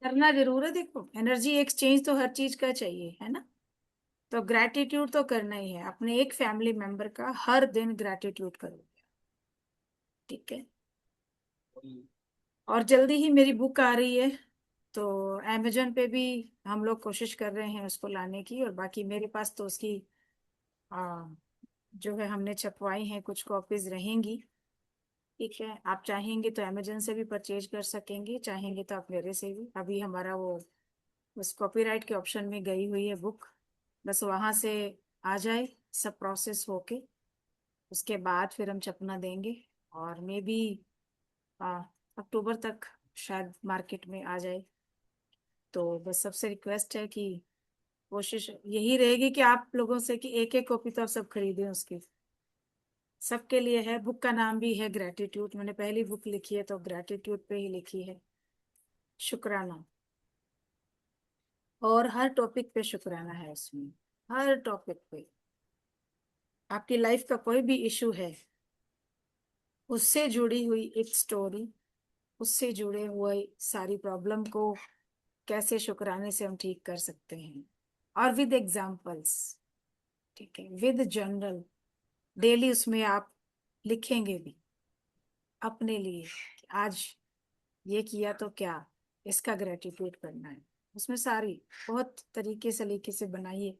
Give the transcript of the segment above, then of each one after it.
करना जरूर है। देखो, एनर्जी एक्सचेंज तो हर चीज का चाहिए, है ना। तो ग्रैटिट्यूड तो करना ही है, अपने एक फैमिली मेंबर का हर दिन ग्रैटिट्यूड करो। ठीक है। और जल्दी ही मेरी बुक आ रही है, तो अमेजोन पे भी हम लोग कोशिश कर रहे हैं उसको लाने की। और बाकी मेरे पास तो उसकी आ, जो है हमने छपवाई हैं, कुछ कॉपीज रहेंगी। ठीक है, आप चाहेंगे तो अमेजोन से भी परचेज कर सकेंगे, चाहेंगे तो आप मेरे से भी। अभी हमारा वो उस कॉपीराइट के ऑप्शन में गई हुई है बुक, बस वहां से आ जाए सब प्रोसेस होके, उसके बाद फिर हम छपना देंगे। और मे बी अक्टूबर तक शायद मार्केट में आ जाए। तो बस सबसे रिक्वेस्ट है कि कोशिश यही रहेगी कि आप लोगों से कि एक एक कॉपी तो आप सब खरीदें उसकी। सबके लिए है। बुक का नाम भी है ग्रेटिट्यूड। मैंने पहली बुक लिखी है तो ग्रेटिट्यूड पे ही लिखी है, शुक्राना। और हर टॉपिक पे शुक्राना है उसमें, हर टॉपिक पे। आपकी लाइफ का कोई भी इशू है, उससे जुड़ी हुई एक स्टोरी, उससे जुड़े हुए सारी प्रॉब्लम को कैसे शुक्राने से हम ठीक कर सकते हैं, और विद एग्जाम्पल्स। ठीक है, विद जनरल। डेली उसमें आप लिखेंगे भी अपने लिए कि आज ये किया तो क्या, इसका ग्रेटिट्यूड करना है। उसमें सारी बहुत तरीके सलीके से बनाइए।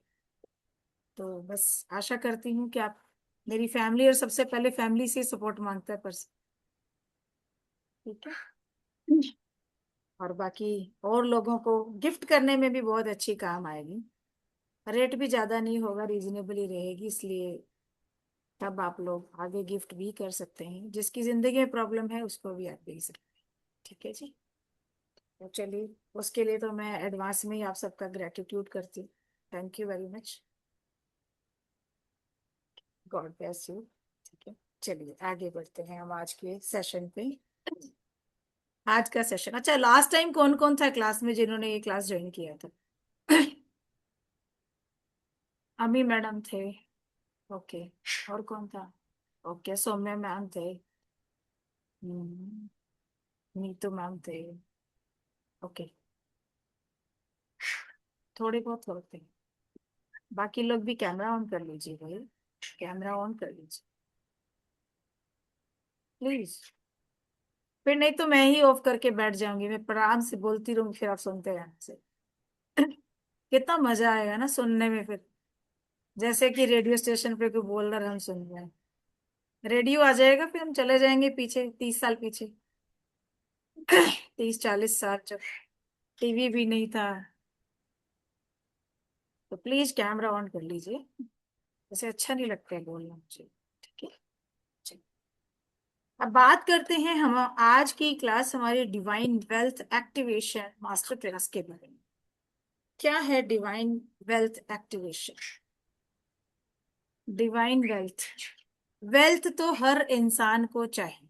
तो बस आशा करती हूँ कि आप मेरी फैमिली, और सबसे पहले फैमिली से सपोर्ट मांगता है पर्सन। ठीक है। और बाकी और लोगों को गिफ्ट करने में भी बहुत अच्छी काम आएगी। रेट भी ज्यादा नहीं होगा, रीजनेबल ही रहेगी, इसलिए तब आप लोग आगे गिफ्ट भी कर सकते हैं। जिसकी जिंदगी में प्रॉब्लम है उसको भी आप दे सकते हैं। ठीक है जी। तो चलिए, उसके लिए तो मैं एडवांस में ही आप सबका ग्रेटिट्यूड करती हूँ। Thank you very much. God bless you. ठीक है, चलिए आगे बढ़ते हैं हम आज के सेशन पे। आज का सेशन, अच्छा, लास्ट टाइम कौन कौन था क्लास में जिन्होंने ये क्लास ज्वाइन किया था? अमी मैडम थे। ओके। और कौन था? ओके, सौम्या मैम थे। नीतू मैम थे। ओके। थोड़े बहुत होते हैं। बाकी लोग भी कैमरा ऑन कर लीजिए भाई, कैमरा ऑन कर लीजिए प्लीज। फिर नहीं तो मैं ही ऑफ करके बैठ जाऊंगी, मैं आराम से बोलती रहूंगी, फिर आप सुनते रहना से। कितना मजा आएगा ना सुनने में फिर, जैसे कि रेडियो स्टेशन पे कोई बोल रहा है, हम सुन रहे हैं। रेडियो आ जाएगा, फिर हम चले जाएंगे पीछे, 30 साल पीछे। 30-40 साल जब टीवी भी नहीं था। तो प्लीज कैमरा ऑन कर लीजिए, ऐसे अच्छा नहीं लगता है बोलना मुझे। ठीक है। चलिए, अब बात करते हैं हम आज की क्लास हमारी divine wealth activation master class के बारे में। क्या है divine wealth activation? Divine wealth, wealth तो हर इंसान को चाहिए।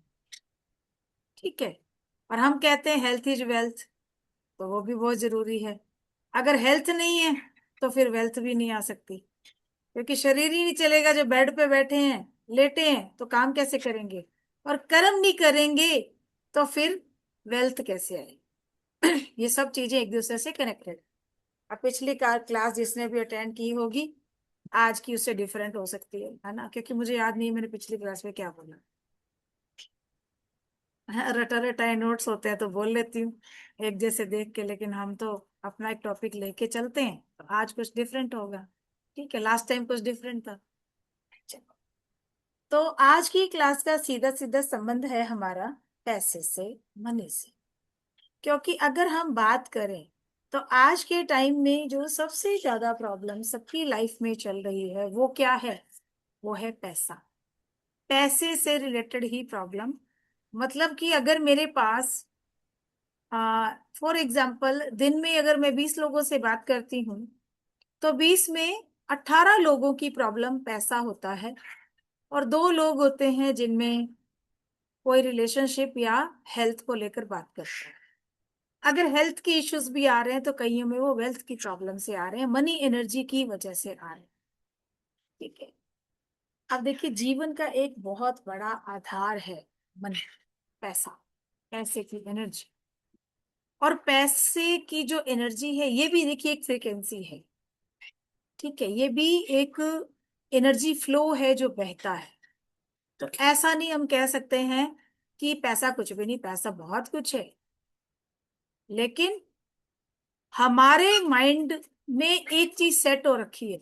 ठीक है। और हम कहते हैं हेल्थ इज वेल्थ, तो वो भी बहुत जरूरी है। अगर हेल्थ नहीं है तो फिर वेल्थ भी नहीं आ सकती, क्योंकि शरीर ही नहीं चलेगा। जब बेड पे बैठे हैं, लेटे हैं, तो काम कैसे करेंगे? और कर्म नहीं करेंगे तो फिर वेल्थ कैसे आए? ये सब चीजें एक दूसरे से कनेक्टेड। अब पिछली क्लास जिसने भी अटेंड की होगी, आज की उससे डिफरेंट हो सकती है ना, क्योंकि मुझे याद नहीं है मैंने पिछली क्लास में क्या बोला। हाँ, रटा रटाए नोट्स होते हैं तो बोल लेती हूँ एक जैसे देख के, लेकिन हम तो अपना एक टॉपिक लेके चलते हैं, तो आज कुछ डिफरेंट होगा। ठीक है, लास्ट टाइम कुछ डिफरेंट था। चलो, तो आज की क्लास का सीधा सीधा संबंध है हमारा पैसे से, मनी से। क्योंकि अगर हम बात करें तो आज के टाइम में जो सबसे ज्यादा प्रॉब्लम सबकी लाइफ में चल रही है वो क्या है? वो है पैसा। पैसे से रिलेटेड ही प्रॉब्लम। मतलब कि अगर मेरे पास फॉर एग्जाम्पल दिन में अगर मैं 20 लोगों से बात करती हूँ, तो 20 में 18 लोगों की प्रॉब्लम पैसा होता है, और 2 लोग होते हैं जिनमें कोई रिलेशनशिप या हेल्थ को लेकर बात करते हैं। अगर हेल्थ के इश्यूज भी आ रहे हैं तो कईयों में वो वेल्थ की प्रॉब्लम से आ रहे हैं, मनी एनर्जी की वजह से आ रहे हैं। ठीक है। अब देखिए, जीवन का एक बहुत बड़ा आधार है मनी, पैसा, पैसे की एनर्जी। और पैसे की जो एनर्जी है ये भी देखिए एक फ्रीक्वेंसी है। ठीक है, ये भी एक एनर्जी फ्लो है जो बहता है। तो ऐसा नहीं हम कह सकते हैं कि पैसा कुछ भी नहीं, पैसा बहुत कुछ है। लेकिन हमारे माइंड में एक चीज सेट हो रखी है।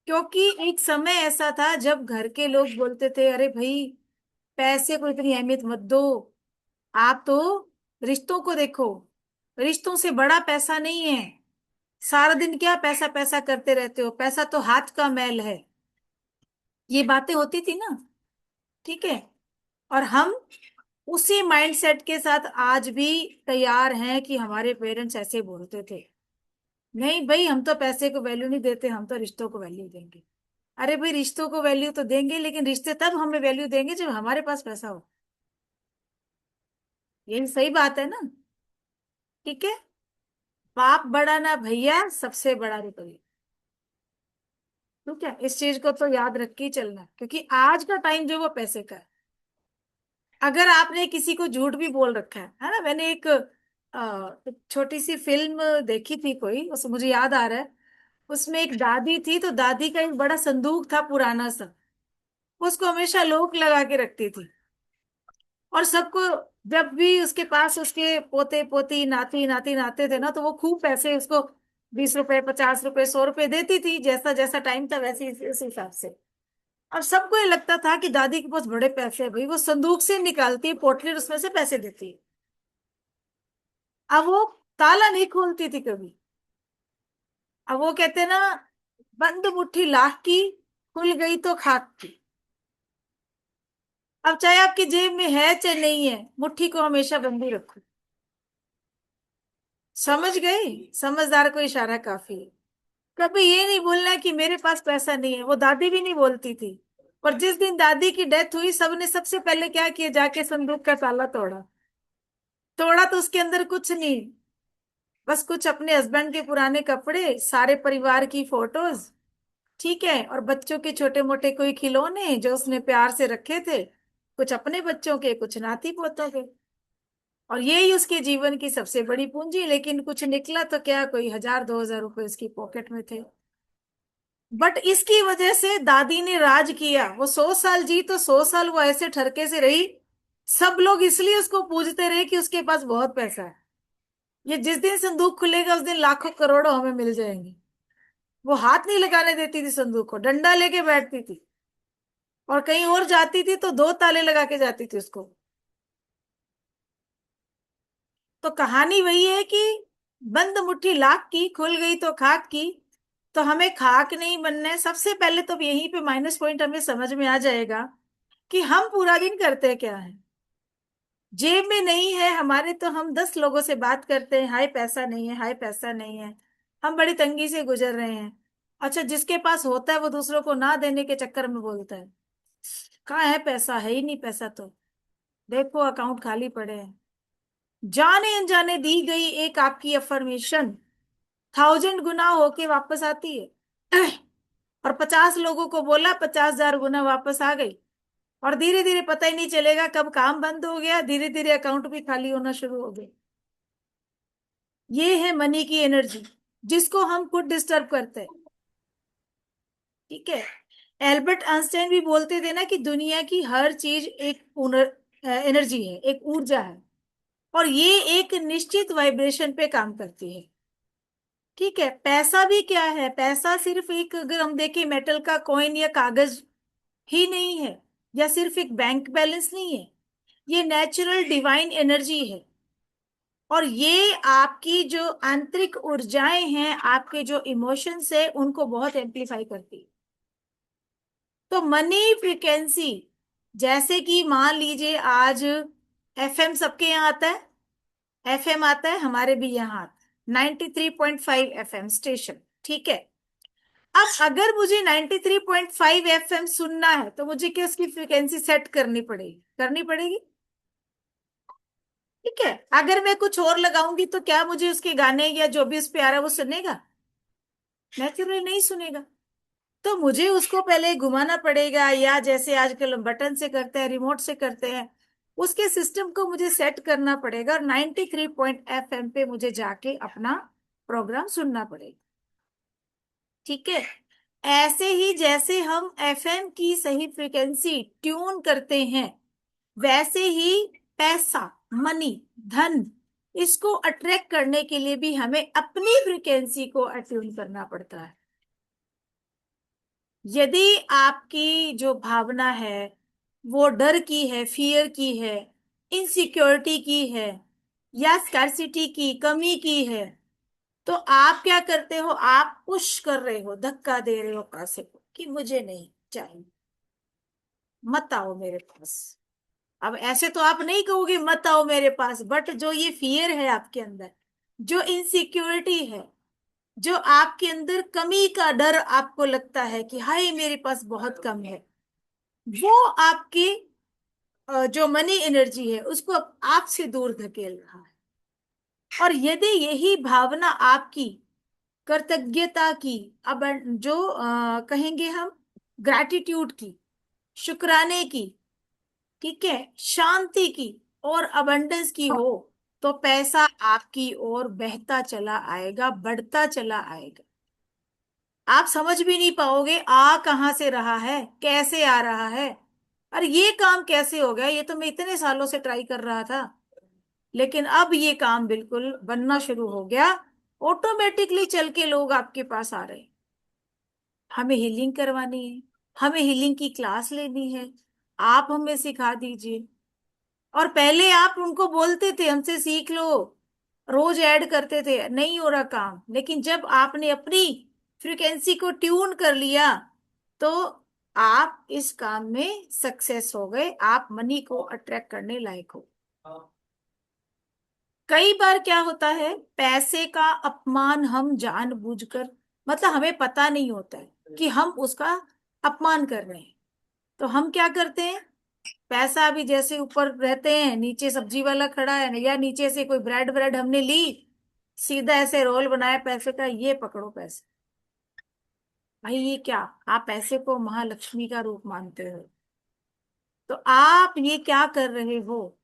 क्योंकि एक समय ऐसा था जब घर के लोग बोलते थे, अरे भाई पैसे को इतनी अहमियत मत दो, आप तो रिश्तों को देखो, रिश्तों से बड़ा पैसा नहीं है, सारा दिन क्या पैसा पैसा करते रहते हो, पैसा तो हाथ का मैल है। ये बातें होती थी ना। ठीक है, और हम उसी माइंडसेट के साथ आज भी तैयार हैं कि हमारे पेरेंट्स ऐसे बोलते थे, नहीं भाई हम तो पैसे को वैल्यू नहीं देते, हम तो रिश्तों को वैल्यू देंगे। अरे भाई रिश्तों को वैल्यू तो देंगे, लेकिन रिश्ते तब हमें वैल्यू देंगे जब हमारे पास पैसा हो। यही सही बात है ना। ठीक है, बाप बड़ा ना भैया, सबसे बड़ा रुपया। ठीक है, इस चीज को तो याद रख के ही चलना है, क्योंकि आज का टाइम जो वो पैसे का है। अगर आपने किसी को झूठ भी बोल रखा है ना। मैंने एक छोटी सी फिल्म देखी थी कोई, उस मुझे याद आ रहा है। उसमें एक दादी थी, तो दादी का एक बड़ा संदूक था पुराना सा, उसको हमेशा लोक लगा के रखती थी। और सबको, जब भी उसके पास उसके पोते पोती नाती नाती नाते थे ना, तो वो खूब पैसे उसको 20 रुपए 50 रुपए 100 रुपए देती थी, जैसा जैसा टाइम था वैसे उस हिसाब से। अब सबको ये लगता था कि दादी के पास बड़े पैसे हैं, भाई वो संदूक से निकालती है पोटली और उसमें से पैसे देती है। अब वो ताला नहीं खोलती थी कभी। अब वो कहते ना, बंद मुट्ठी लाख की, खुल गई तो खाक की। अब चाहे आपकी जेब में है चाहे नहीं है, मुट्ठी को हमेशा बंदी रखो। समझ गए, समझदार को इशारा काफी है। कभी ये नहीं बोलना कि मेरे पास पैसा नहीं है, वो दादी भी नहीं बोलती थी। और जिस दिन दादी की डेथ हुई, सबने सबसे पहले क्या किया, जाके संदूक का ताला तोड़ा। तोड़ा तो उसके अंदर कुछ नहीं, बस कुछ अपने हस्बैंड के पुराने कपड़े, सारे परिवार की फोटोज। ठीक है, और बच्चों के छोटे मोटे कोई खिलौने जो उसने प्यार से रखे थे, कुछ अपने बच्चों के, कुछ नाती पोतों के। और यही उसके जीवन की सबसे बड़ी पूंजी। लेकिन कुछ निकला तो क्या, कोई 1000 2000 रुपए उसकी पॉकेट में थे। बट इसकी वजह से दादी ने राज किया। वो 100 साल जी, तो 100 साल वो ऐसे ठरके से रही। सब लोग इसलिए उसको पूजते रहे कि उसके पास बहुत पैसा है। ये जिस दिन संदूक खुलेगा उस दिन लाखों करोड़ों हमें मिल जाएंगे। वो हाथ नहीं लगाने देती थी संदूक को, डंडा लेके बैठती थी। और कहीं और जाती थी तो 2 ताले लगा के जाती थी उसको। तो कहानी वही है कि बंद मुट्ठी लाख की, खुल गई तो खाक की। तो हमें खाक नहीं बनना है। सबसे पहले तो यहीं पे माइनस पॉइंट हमें समझ में आ जाएगा कि हम पूरा दिन करते क्या है। जेब में नहीं है हमारे, तो हम 10 लोगों से बात करते हैं, हाय पैसा नहीं है, हाय पैसा नहीं है, हम बड़ी तंगी से गुजर रहे हैं। अच्छा, जिसके पास होता है वो दूसरों को ना देने के चक्कर में बोलता है, कहाँ है पैसा, है ही नहीं पैसा तो, देखो अकाउंट खाली पड़े हैं। जाने अनजाने दी गई एक आपकी अफर्मेशन 1000 गुना होके वापस आती है। और 50 लोगों को बोला, 50,000 गुना वापस आ गई। और धीरे धीरे पता ही नहीं चलेगा कब काम बंद हो गया, धीरे धीरे अकाउंट भी खाली होना शुरू हो गए। ये है मनी की एनर्जी, जिसको हम खुद डिस्टर्ब करते हैं। ठीक है, एल्बर्ट आइंस्टाइन भी बोलते थे ना कि दुनिया की हर चीज एक एनर्जी है, एक ऊर्जा है। और ये एक निश्चित वाइब्रेशन पे काम करती है। ठीक है, पैसा भी क्या है, पैसा सिर्फ एक, अगर हम देखें, मेटल का कॉइन या कागज ही नहीं है, या सिर्फ एक बैंक बैलेंस नहीं है। ये नेचुरल डिवाइन एनर्जी है। और ये आपकी जो आंतरिक ऊर्जाएं हैं, आपके जो इमोशंस है, उनको बहुत एम्पलीफाई करती है। तो मनी फ्रीक्वेंसी, जैसे कि मान लीजिए आज एफएम सबके यहाँ आता है, एफएम आता है, हमारे भी यहाँ आता है 93.5 एफएम स्टेशन। ठीक है, अब अगर मुझे 93.5 एफएम सुनना है, तो मुझे क्या उसकी फ्रीक्वेंसी सेट करनी पड़ेगी, करनी पड़ेगी। ठीक है, अगर मैं कुछ और लगाऊंगी तो क्या मुझे उसके गाने या जो भी उस पे आ रहा है वो सुनेगा, नेचुरली नहीं सुनेगा। तो मुझे उसको पहले घुमाना पड़ेगा, या जैसे आजकल हम बटन से करते हैं, रिमोट से करते हैं, उसके सिस्टम को मुझे सेट करना पड़ेगा और 93 FM पे मुझे जाके अपना प्रोग्राम सुनना पड़ेगा। ठीक है। ऐसे ही जैसे हम एफएम की सही फ्रीक्वेंसी ट्यून करते हैं, वैसे ही पैसा, मनी, धन, इसको अट्रैक्ट करने के लिए भी हमें अपनी फ्रीक्वेंसी को अट्यून करना पड़ता है। यदि आपकी जो भावना है वो डर की है, फियर की है, इनसिक्योरिटी की है, या स्कैर्सिटी की, कमी की है, तो आप क्या करते हो? आप पुश कर रहे हो, धक्का दे रहे हो पैसे को कि मुझे नहीं चाहिए, मत आओ मेरे पास। अब ऐसे तो आप नहीं कहोगे मत आओ मेरे पास, बट जो ये फियर है आपके अंदर, जो इनसिक्योरिटी है, जो आपके अंदर कमी का डर आपको लगता है कि हाय मेरे पास बहुत कम है, वो आपकी जो मनी एनर्जी है उसको आपसे दूर धकेल रहा है। और यदि यही भावना आपकी कृतज्ञता की, अब जो कहेंगे हम ग्रैटिट्यूड की, शुक्राने की, ठीक है, शांति की और अबंडेंस की हो, तो पैसा आपकी ओर बहता चला आएगा, बढ़ता चला आएगा। आप समझ भी नहीं पाओगे आ कहां से रहा है, कैसे आ रहा है, अरे ये काम कैसे हो गया, ये तो मैं इतने सालों से ट्राई कर रहा था, लेकिन अब ये काम बिल्कुल बनना शुरू हो गया। ऑटोमेटिकली चल के लोग आपके पास आ रहे हैं। हमें हीलिंग करवानी है, हमें हीलिंग की क्लास लेनी है, आप हमें सिखा दीजिए। और पहले आप उनको बोलते थे हमसे सीख लो, रोज ऐड करते थे, नहीं हो रहा काम, लेकिन जब आपने अपनी फ्रीक्वेंसी को ट्यून कर लिया तो आप इस काम में सक्सेस हो गए, आप मनी को अट्रैक्ट करने लायक हो। कई बार क्या होता है, पैसे का अपमान हम जानबूझकर, मतलब हमें पता नहीं होता है कि हम उसका अपमान कर रहे हैं, तो हम क्या करते हैं, पैसा अभी जैसे ऊपर रहते हैं, नीचे सब्जी वाला खड़ा है, या नीचे से कोई ब्रेड ब्रेड हमने ली, सीधा ऐसे रोल बनाया पैसे का, ये पकड़ो पैसे। भाई ये क्या, आप पैसे को महालक्ष्मी का रूप मानते हो, तो आप ये क्या कर रहे हो?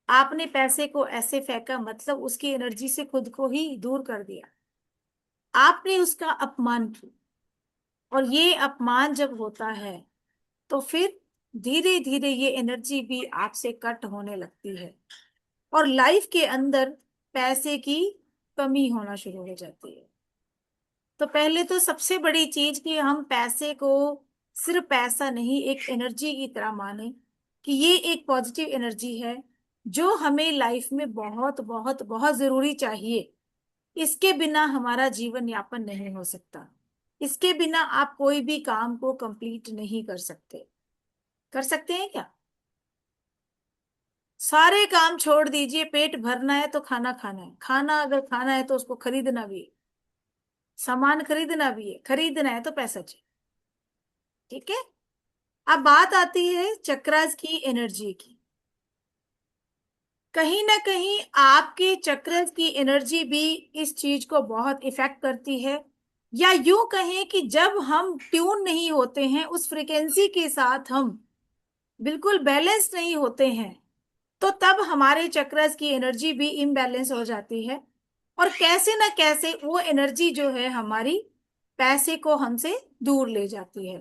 आपने पैसे को ऐसे फेंका, मतलब उसकी एनर्जी से खुद को ही दूर कर दिया, आपने उसका अपमान किया। और ये अपमान जब होता है तो फिर धीरे धीरे ये एनर्जी भी आपसे कट होने लगती है और लाइफ के अंदर पैसे की कमी होना शुरू हो जाती है। तो पहले तो सबसे बड़ी चीज कि हम पैसे को सिर्फ पैसा नहीं, एक एनर्जी की तरह माने कि ये एक पॉजिटिव एनर्जी है जो हमें लाइफ में बहुत बहुत बहुत जरूरी चाहिए। इसके बिना हमारा जीवन यापन नहीं हो सकता, इसके बिना आप कोई भी काम को कंप्लीट नहीं कर सकते। कर सकते हैं क्या? सारे काम छोड़ दीजिए, पेट भरना है तो खाना खाना है, खाना अगर खाना है तो उसको खरीदना भी है, सामान खरीदना भी है, खरीदना है तो पैसा चाहिए। ठीक है। अब बात आती है चक्रास की एनर्जी की। कहीं ना कहीं आपके चक्रास की एनर्जी भी इस चीज को बहुत इफेक्ट करती है, या यूं कहें कि जब हम ट्यून नहीं होते हैं उस फ्रिक्वेंसी के साथ, हम बिल्कुल बैलेंस नहीं होते हैं, तो तब हमारे चक्रास की एनर्जी भी इम्बैलेंस हो जाती है और कैसे ना कैसे वो एनर्जी जो है हमारी पैसे को हमसे दूर ले जाती है।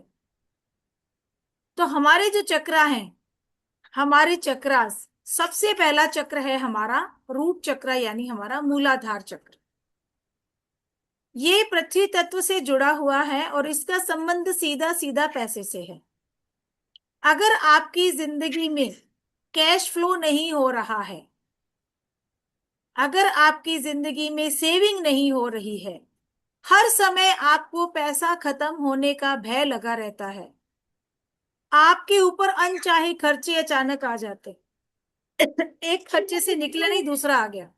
तो हमारे जो चक्रा हैं, हमारे चक्रास, सबसे पहला चक्र है हमारा रूट चक्र, यानी हमारा मूलाधार चक्र। ये पृथ्वी तत्व से जुड़ा हुआ है और इसका संबंध सीधा सीधा पैसे से है। अगर आपकी जिंदगी में कैश फ्लो नहीं हो रहा है, अगर आपकी जिंदगी में सेविंग नहीं हो रही है, हर समय आपको पैसा खत्म होने का भय लगा रहता है, आपके ऊपर अनचाहे खर्चे अचानक आ जाते, एक खर्चे से निकले नहीं दूसरा आ गया।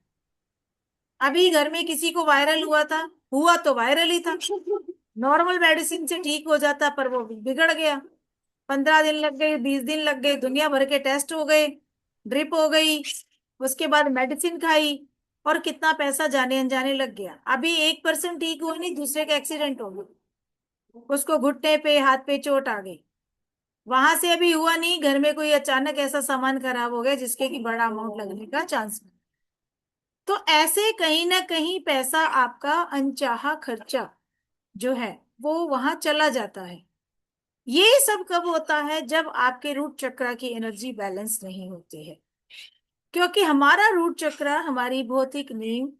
अभी घर में किसी को वायरल हुआ था, हुआ तो वायरल ही था, नॉर्मल मेडिसिन से ठीक हो जाता पर वो बिगड़ गया। 15 दिन लग गए, 20 दिन लग गए, दुनिया भर के टेस्ट हो गए, ड्रिप हो गई, उसके बाद मेडिसिन खाई, और कितना पैसा जाने अनजाने लग गया। अभी 1% ठीक हुआ नहीं, दूसरे का एक्सीडेंट हो गया, उसको घुटने पे हाथ पे चोट आ गई, वहां से अभी हुआ नहीं, घर में कोई अचानक ऐसा सामान खराब हो गया जिसके कि बड़ा अमाउंट लगने का चांस। तो ऐसे कहीं ना कहीं पैसा आपका अनचाहा खर्चा जो है वो वहां चला जाता है। ये सब कब होता है? जब आपके रूट चक्र की एनर्जी बैलेंस नहीं होती है। क्योंकि हमारा रूट चक्र हमारी भौतिक नींव,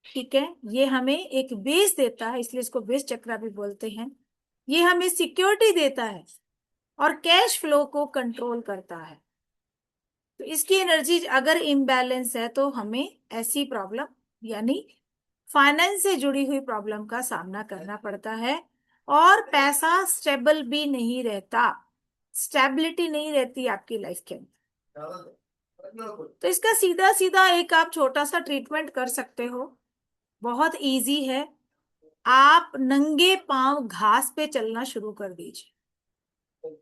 ठीक है, ये हमें एक बेस देता है, इसलिए इसको बेस चक्र भी बोलते हैं। ये हमें सिक्योरिटी देता है और कैश फ्लो को कंट्रोल करता है। तो इसकी एनर्जी अगर इम्बैलेंस है तो हमें ऐसी प्रॉब्लम, यानी फाइनेंस से जुड़ी हुई प्रॉब्लम का सामना करना पड़ता है। और पैसा स्टेबल भी नहीं रहता, स्टेबिलिटी नहीं रहती आपकी लाइफ के अंदर। तो इसका सीधा सीधा एक आप छोटा सा ट्रीटमेंट कर सकते हो, बहुत इजी है। आप नंगे पांव घास पे चलना शुरू कर दीजिए।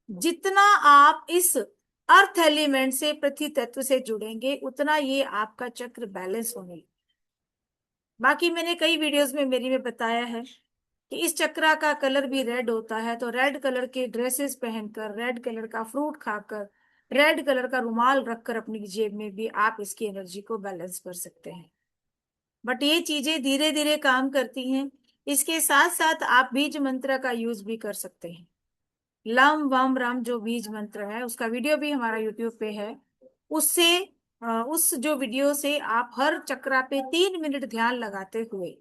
जितना आप इस अर्थ एलिमेंट से, पृथ्वी तत्व से जुड़ेंगे, उतना ये आपका चक्र बैलेंस होने लगेगा। बाकी मैंने कई वीडियोस में मेरी में बताया है कि इस चक्रा का कलर भी रेड होता है, तो रेड कलर के ड्रेसेस पहनकर, रेड कलर का फ्रूट खाकर, रेड कलर का रुमाल रखकर अपनी जेब में भी आप इसकी एनर्जी को बैलेंस कर सकते हैं। बट ये चीजें धीरे धीरे काम करती हैं। इसके साथ साथ आप बीज मंत्र का यूज भी कर सकते हैं। लम वम रम जो बीज मंत्र है, उसका वीडियो भी हमारा यूट्यूब पे है। उससे उस जो वीडियो से आप हर चक्रा पे 3 मिनट ध्यान लगाते हुए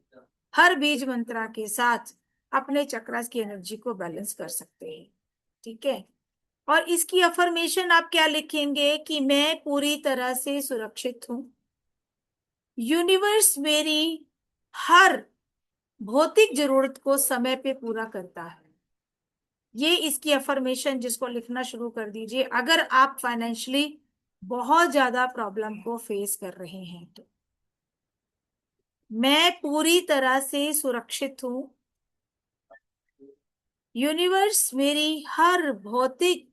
हर बीज मंत्रा के साथ अपने चक्रास की एनर्जी को बैलेंस कर सकते हैं। ठीक है। और इसकी अफर्मेशन आप क्या लिखेंगे कि मैं पूरी तरह से सुरक्षित हूं, यूनिवर्स मेरी हर भौतिक जरूरत को समय पे पूरा करता है। ये इसकी अफर्मेशन जिसको लिखना शुरू कर दीजिए अगर आप फाइनेंशियली बहुत ज्यादा प्रॉब्लम को फेस कर रहे हैं तो। मैं पूरी तरह से सुरक्षित हूं, यूनिवर्स मेरी हर भौतिक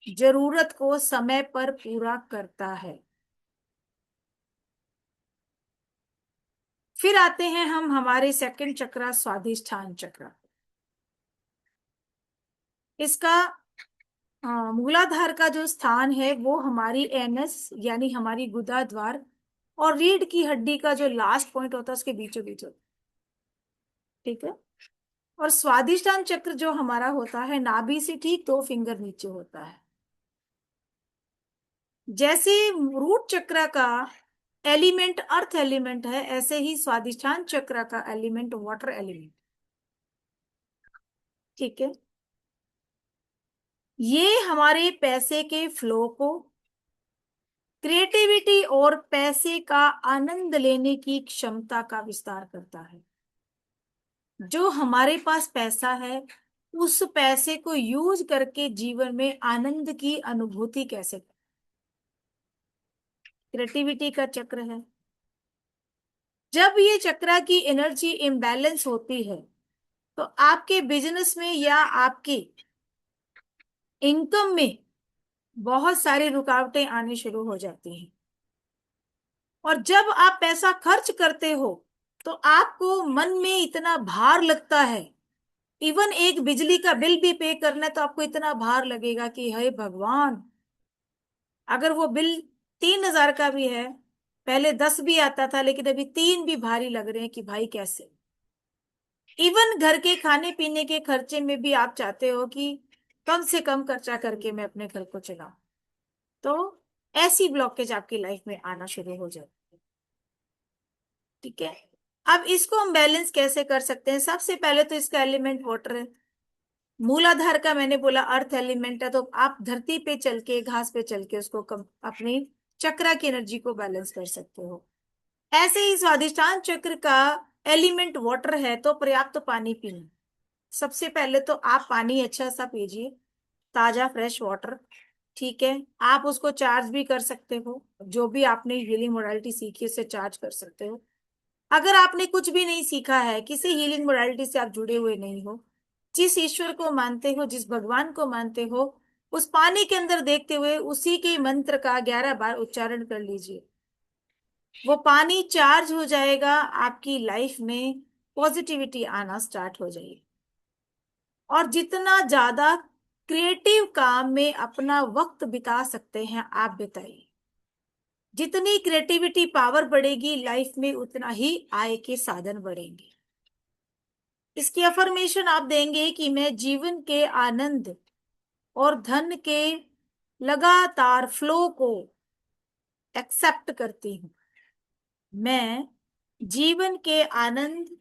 जरूरत को समय पर पूरा करता है। फिर आते हैं हम हमारे सेकंड चक्र, स्वाधिष्ठान चक्र। इसका मूलाधार का जो स्थान है वो हमारी एनस, यानी हमारी गुदा द्वार और रीढ़ की हड्डी का जो लास्ट पॉइंट होता है उसके बीचों बीच होता है। ठीक है। और स्वादिष्टान चक्र जो हमारा होता है नाभि से ठीक 2 फिंगर नीचे होता है। जैसे रूट चक्र का एलिमेंट अर्थ एलिमेंट है, ऐसे ही स्वादिष्ठान चक्र का एलिमेंट वाटर एलिमेंट। ठीक है। ये हमारे पैसे के फ्लो को, क्रिएटिविटी और पैसे का आनंद लेने की क्षमता का विस्तार करता है। जो हमारे पास पैसा है उस पैसे को यूज करके जीवन में आनंद की अनुभूति कैसे, क्रिएटिविटी का चक्र है। जब ये चक्र की एनर्जी इम्बैलेंस होती है तो आपके बिजनेस में या आपकी इनकम में बहुत सारी रुकावटें आनी शुरू हो जाती हैं। और जब आप पैसा खर्च करते हो तो आपको मन में इतना भार लगता है, इवन एक बिजली का बिल भी पे करना है तो आपको इतना भार लगेगा कि हे भगवान, अगर वो बिल 3,000 का भी है, पहले 10 भी आता था लेकिन अभी 3 भी भारी लग रहे हैं कि भाई कैसे। इवन घर के खाने पीने के खर्चे में भी आप चाहते हो कि कम से कम खर्चा करके मैं अपने घर को चलाऊं। तो ऐसी ब्लॉकेज आपकी लाइफ में आना शुरू हो जाती है। ठीक है। अब इसको हम बैलेंस कैसे कर सकते हैं? सबसे पहले तो इसका एलिमेंट वाटर है। मूलाधार का मैंने बोला अर्थ एलिमेंट है, तो आप धरती पे चल के, घास पे चल के उसको अपनी चक्र की एनर्जी को बैलेंस कर सकते हो। ऐसे ही स्वादिष्टान चक्र का एलिमेंट वाटर है, तो पर्याप्त पानी पीना। सबसे पहले तो आप पानी अच्छा सा पीजिए, ताजा फ्रेश वाटर। ठीक है। आप उसको चार्ज भी कर सकते हो, जो भी आपने हीलिंग मोडालिटी सीखी उससे चार्ज कर सकते हो। अगर आपने कुछ भी नहीं सीखा है, किसी हीलिंग मोडालिटी से आप जुड़े हुए नहीं हो, जिस ईश्वर को मानते हो, जिस भगवान को मानते हो, उस पानी के अंदर देखते हुए उसी के मंत्र का 11 बार उच्चारण कर लीजिए। वो पानी चार्ज हो जाएगा, आपकी लाइफ में पॉजिटिविटी आना स्टार्ट हो जाएगी। और जितना ज्यादा क्रिएटिव काम में अपना वक्त बिता सकते हैं? आप बताइए। जितनी क्रिएटिविटी पावर बढ़ेगी लाइफ में, उतना ही आय के साधन बढ़ेंगे। इसकी अफर्मेशन आप देंगे कि मैं जीवन के आनंद और धन के लगातार फ्लो को एक्सेप्ट करती हूँ। मैं जीवन के आनंद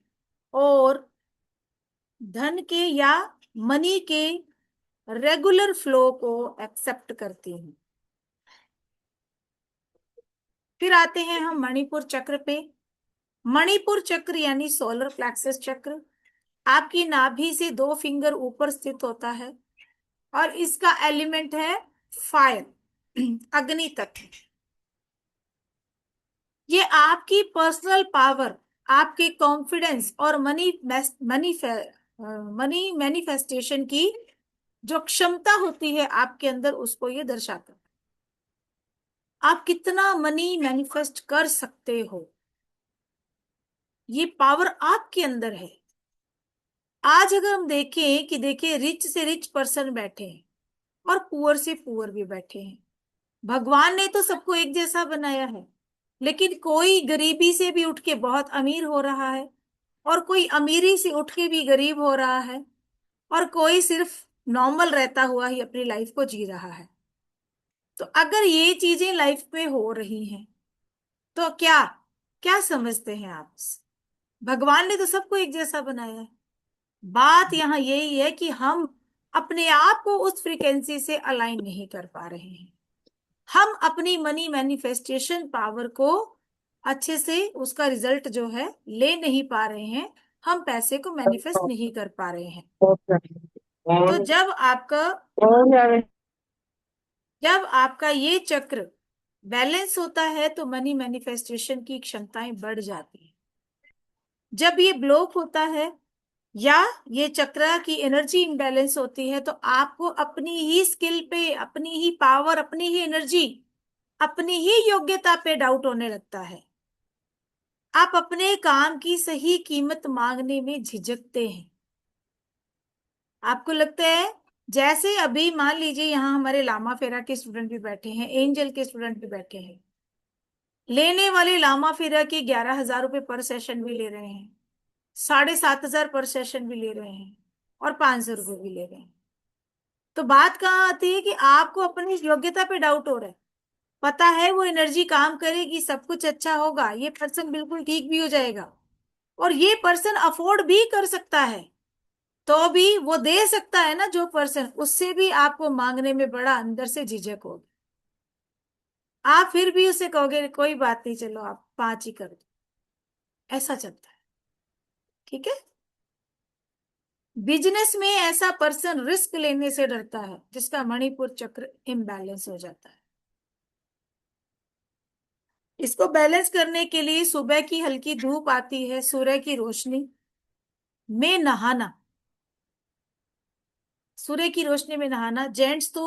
और धन के या मनी के रेगुलर फ्लो को एक्सेप्ट करती हूँ। फिर आते हैं हम मणिपुर चक्र पे। मणिपुर चक्र यानी सोलर प्लेक्सस चक्र आपकी नाभि से 2 फिंगर ऊपर स्थित होता है और इसका एलिमेंट है फायर, अग्नि तत्व। ये आपकी पर्सनल पावर, आपके कॉन्फिडेंस और मनी मैनिफेस्टेशन की जो क्षमता होती है आपके अंदर, उसको ये दर्शाता है। आप कितना मनी मैनिफेस्ट कर सकते हो, ये पावर आपके अंदर है। आज अगर हम देखें कि देखिए, रिच से रिच पर्सन बैठे हैं और पुअर से पुअर भी बैठे हैं। भगवान ने तो सबको एक जैसा बनाया है, लेकिन कोई गरीबी से भी उठ के बहुत अमीर हो रहा है और कोई अमीरी से उठ के भी गरीब हो रहा है और कोई सिर्फ नॉर्मल रहता हुआ ही अपनी लाइफ को जी रहा है। तो अगर ये चीजें लाइफ में हो रही हैं तो क्या क्या समझते हैं आप? भगवान ने तो सबको एक जैसा बनाया है। बात यहाँ यही है कि हम अपने आप को उस फ्रीक्वेंसी से अलाइन नहीं कर पा रहे हैं। हम अपनी मनी मैनिफेस्टेशन पावर को अच्छे से उसका रिजल्ट जो है ले नहीं पा रहे हैं। हम पैसे को मैनिफेस्ट नहीं कर पा रहे हैं। तो जब आपका ये चक्र बैलेंस होता है तो मनी मैनिफेस्टेशन की क्षमताएं बढ़ जाती है। जब ये ब्लॉक होता है या ये चक्र की एनर्जी इम्बैलेंस होती है तो आपको अपनी ही स्किल पे, अपनी ही पावर, अपनी ही एनर्जी, अपनी ही योग्यता पे डाउट होने लगता है। आप अपने काम की सही कीमत मांगने में झिझकते हैं। आपको लगता है, जैसे अभी मान लीजिए यहाँ हमारे लामा फेरा के स्टूडेंट भी बैठे हैं, एंजल के स्टूडेंट भी बैठे हैं। लेने वाले लामा फेरा के 11,000 रुपए पर सेशन भी ले रहे हैं, 7,500 पर सेशन भी ले रहे हैं और 500 रुपए भी ले रहे हैं। तो बात कहाँ आती है कि आपको अपनी योग्यता पे डाउट हो रहा है। पता है वो एनर्जी काम करेगी, सब कुछ अच्छा होगा, ये पर्सन बिल्कुल ठीक भी हो जाएगा और ये पर्सन अफोर्ड भी कर सकता है, तो भी वो दे सकता है ना जो पर्सन, उससे भी आपको मांगने में बड़ा अंदर से झिझक होगी। आप फिर भी उसे कहोगे कोई बात नहीं, चलो आप 5 ही कर दो। ऐसा चलता है, ठीक है। बिजनेस में ऐसा पर्सन रिस्क लेने से डरता है जिसका मणिपुर चक्र इम्बैलेंस हो जाता है। इसको बैलेंस करने के लिए सुबह की हल्की धूप आती है, सूर्य की रोशनी में नहाना, सूर्य की रोशनी में नहाना। जेंट्स तो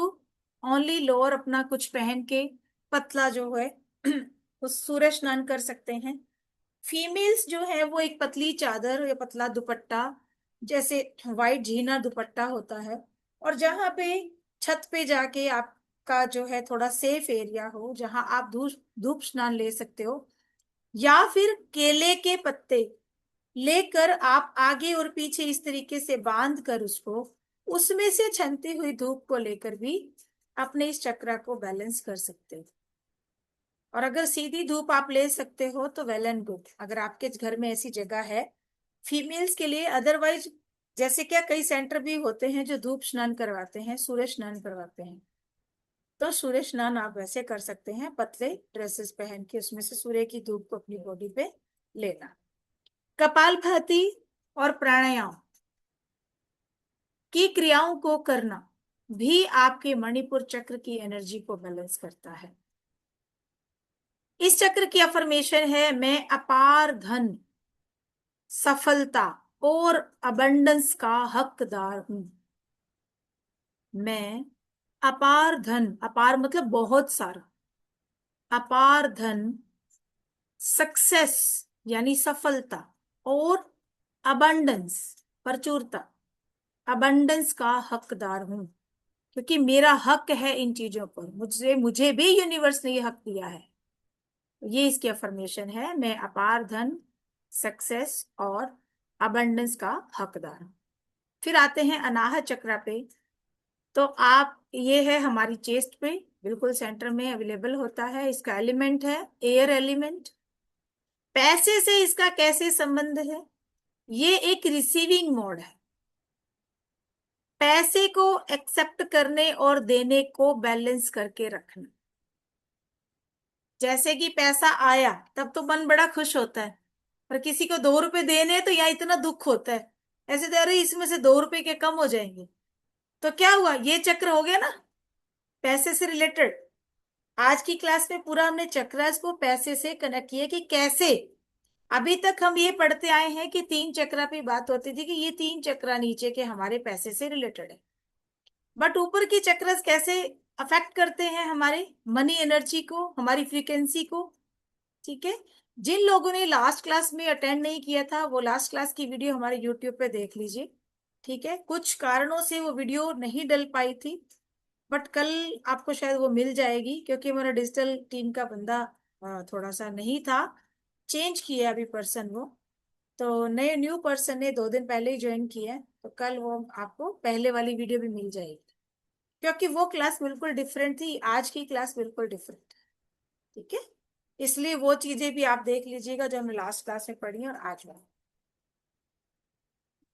ओनली लोअर अपना कुछ पहन के पतला जो है उस सूर्य स्नान कर सकते हैं। फीमेल्स जो है वो एक पतली चादर या पतला दुपट्टा, जैसे वाइट झीना दुपट्टा होता है, और जहां पे छत पे जाके आपका जो है थोड़ा सेफ एरिया हो, जहां आप धूप धूप स्नान ले सकते हो, या फिर केले के पत्ते लेकर आप आगे और पीछे इस तरीके से बांध कर उसको, उसमें से छनती हुई धूप को लेकर भी अपने इस चक्र को बैलेंस कर सकते हो। और अगर सीधी धूप आप ले सकते हो तो वेल एंड गुड, अगर आपके घर में ऐसी जगह है फीमेल्स के लिए। अदरवाइज जैसे क्या कई सेंटर भी होते हैं जो धूप स्नान करवाते हैं, सूर्य स्नान करवाते हैं, तो सूर्य स्नान आप वैसे कर सकते हैं, पतले ड्रेसेस पहन के उसमें से सूर्य की धूप को अपनी बॉडी पे लेना। कपालभाति और प्राणायाम की क्रियाओं को करना भी आपके मणिपुर चक्र की एनर्जी को बैलेंस करता है। इस चक्र की अफर्मेशन है, मैं अपार धन, सफलता और अबंडेंस का हकदार हूं। मैं अपार धन, अपार मतलब बहुत सारा, अपार धन, सक्सेस यानी सफलता, और अबंडेंस प्रचुरता, अबंडेंस का हकदार हूं। क्योंकि मेरा हक है इन चीजों पर, मुझे मुझे भी यूनिवर्स ने ये हक दिया है। ये इसकी अफर्मेशन है, मैं अपार धन, सक्सेस और अबंडेंस का हकदार हूं। फिर आते हैं अनाहत चक्र पे। तो आप, ये है हमारी चेस्ट पे, बिल्कुल सेंटर में अवेलेबल होता है। इसका एलिमेंट है एयर एलिमेंट। पैसे से इसका कैसे संबंध है? ये एक रिसीविंग मोड है। पैसे को एक्सेप्ट करने और देने को बैलेंस करके रखना। जैसे कि पैसा आया तब तो मन बड़ा खुश होता है, पर किसी को 2 रुपए देने हैं तो यहाँ इतना दुख होता है, ऐसे तो अरे इसमें से 2 रुपए के कम हो जाएंगे। तो क्या हुआ, ये चक्र हो गया ना पैसे से रिलेटेड। आज की क्लास में पूरा हमने चक्रास को पैसे से कनेक्ट किया कि कैसे। अभी तक हम ये पढ़ते आए हैं कि 3 चक्रा पे बात होती थी कि ये 3 चक्रा नीचे के हमारे पैसे से रिलेटेड है। बट ऊपर की चक्रस कैसे अफेक्ट करते हैं हमारे मनी एनर्जी को, हमारी फ्रीक्वेंसी को। ठीक है। जिन लोगों ने लास्ट क्लास में अटेंड नहीं किया था, वो लास्ट क्लास की वीडियो हमारे यूट्यूब पे देख लीजिए। ठीक है, कुछ कारणों से वो वीडियो नहीं डल पाई थी, बट कल आपको शायद वो मिल जाएगी, क्योंकि हमारा डिजिटल टीम का बंदा थोड़ा सा नहीं था, चेंज किया अभी पर्सन वो। तो नए न्यू पर्सन ने 2 दिन पहले ही ज्वाइन किया है, तो कल वो आपको पहले वाली वीडियो भी मिल जाएगी, क्योंकि वो क्लास बिल्कुल डिफरेंट थी, आज की क्लास बिल्कुल डिफरेंट है। ठीक है, इसलिए वो चीजें भी आप देख लीजिएगा जो हमने लास्ट क्लास में पढ़ी और आज में।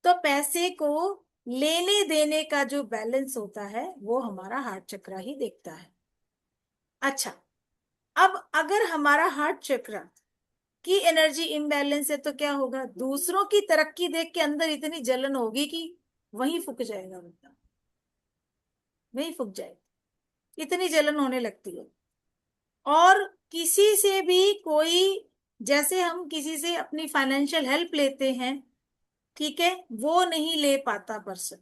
तो पैसे को लेने देने का जो बैलेंस होता है वो हमारा हार्ट चक्र ही देखता है। अच्छा, अब अगर हमारा हार्ट चक्र की एनर्जी इम्बैलेंस है तो क्या होगा, दूसरों की तरक्की देख के अंदर इतनी जलन होगी कि वहीं फूक जाएगा बंदा, वहीं फूक जाएगा, इतनी जलन होने लगती है। और किसी से भी कोई, जैसे हम किसी से अपनी फाइनेंशियल हेल्प लेते हैं, ठीक है, वो नहीं ले पाता पर्सन।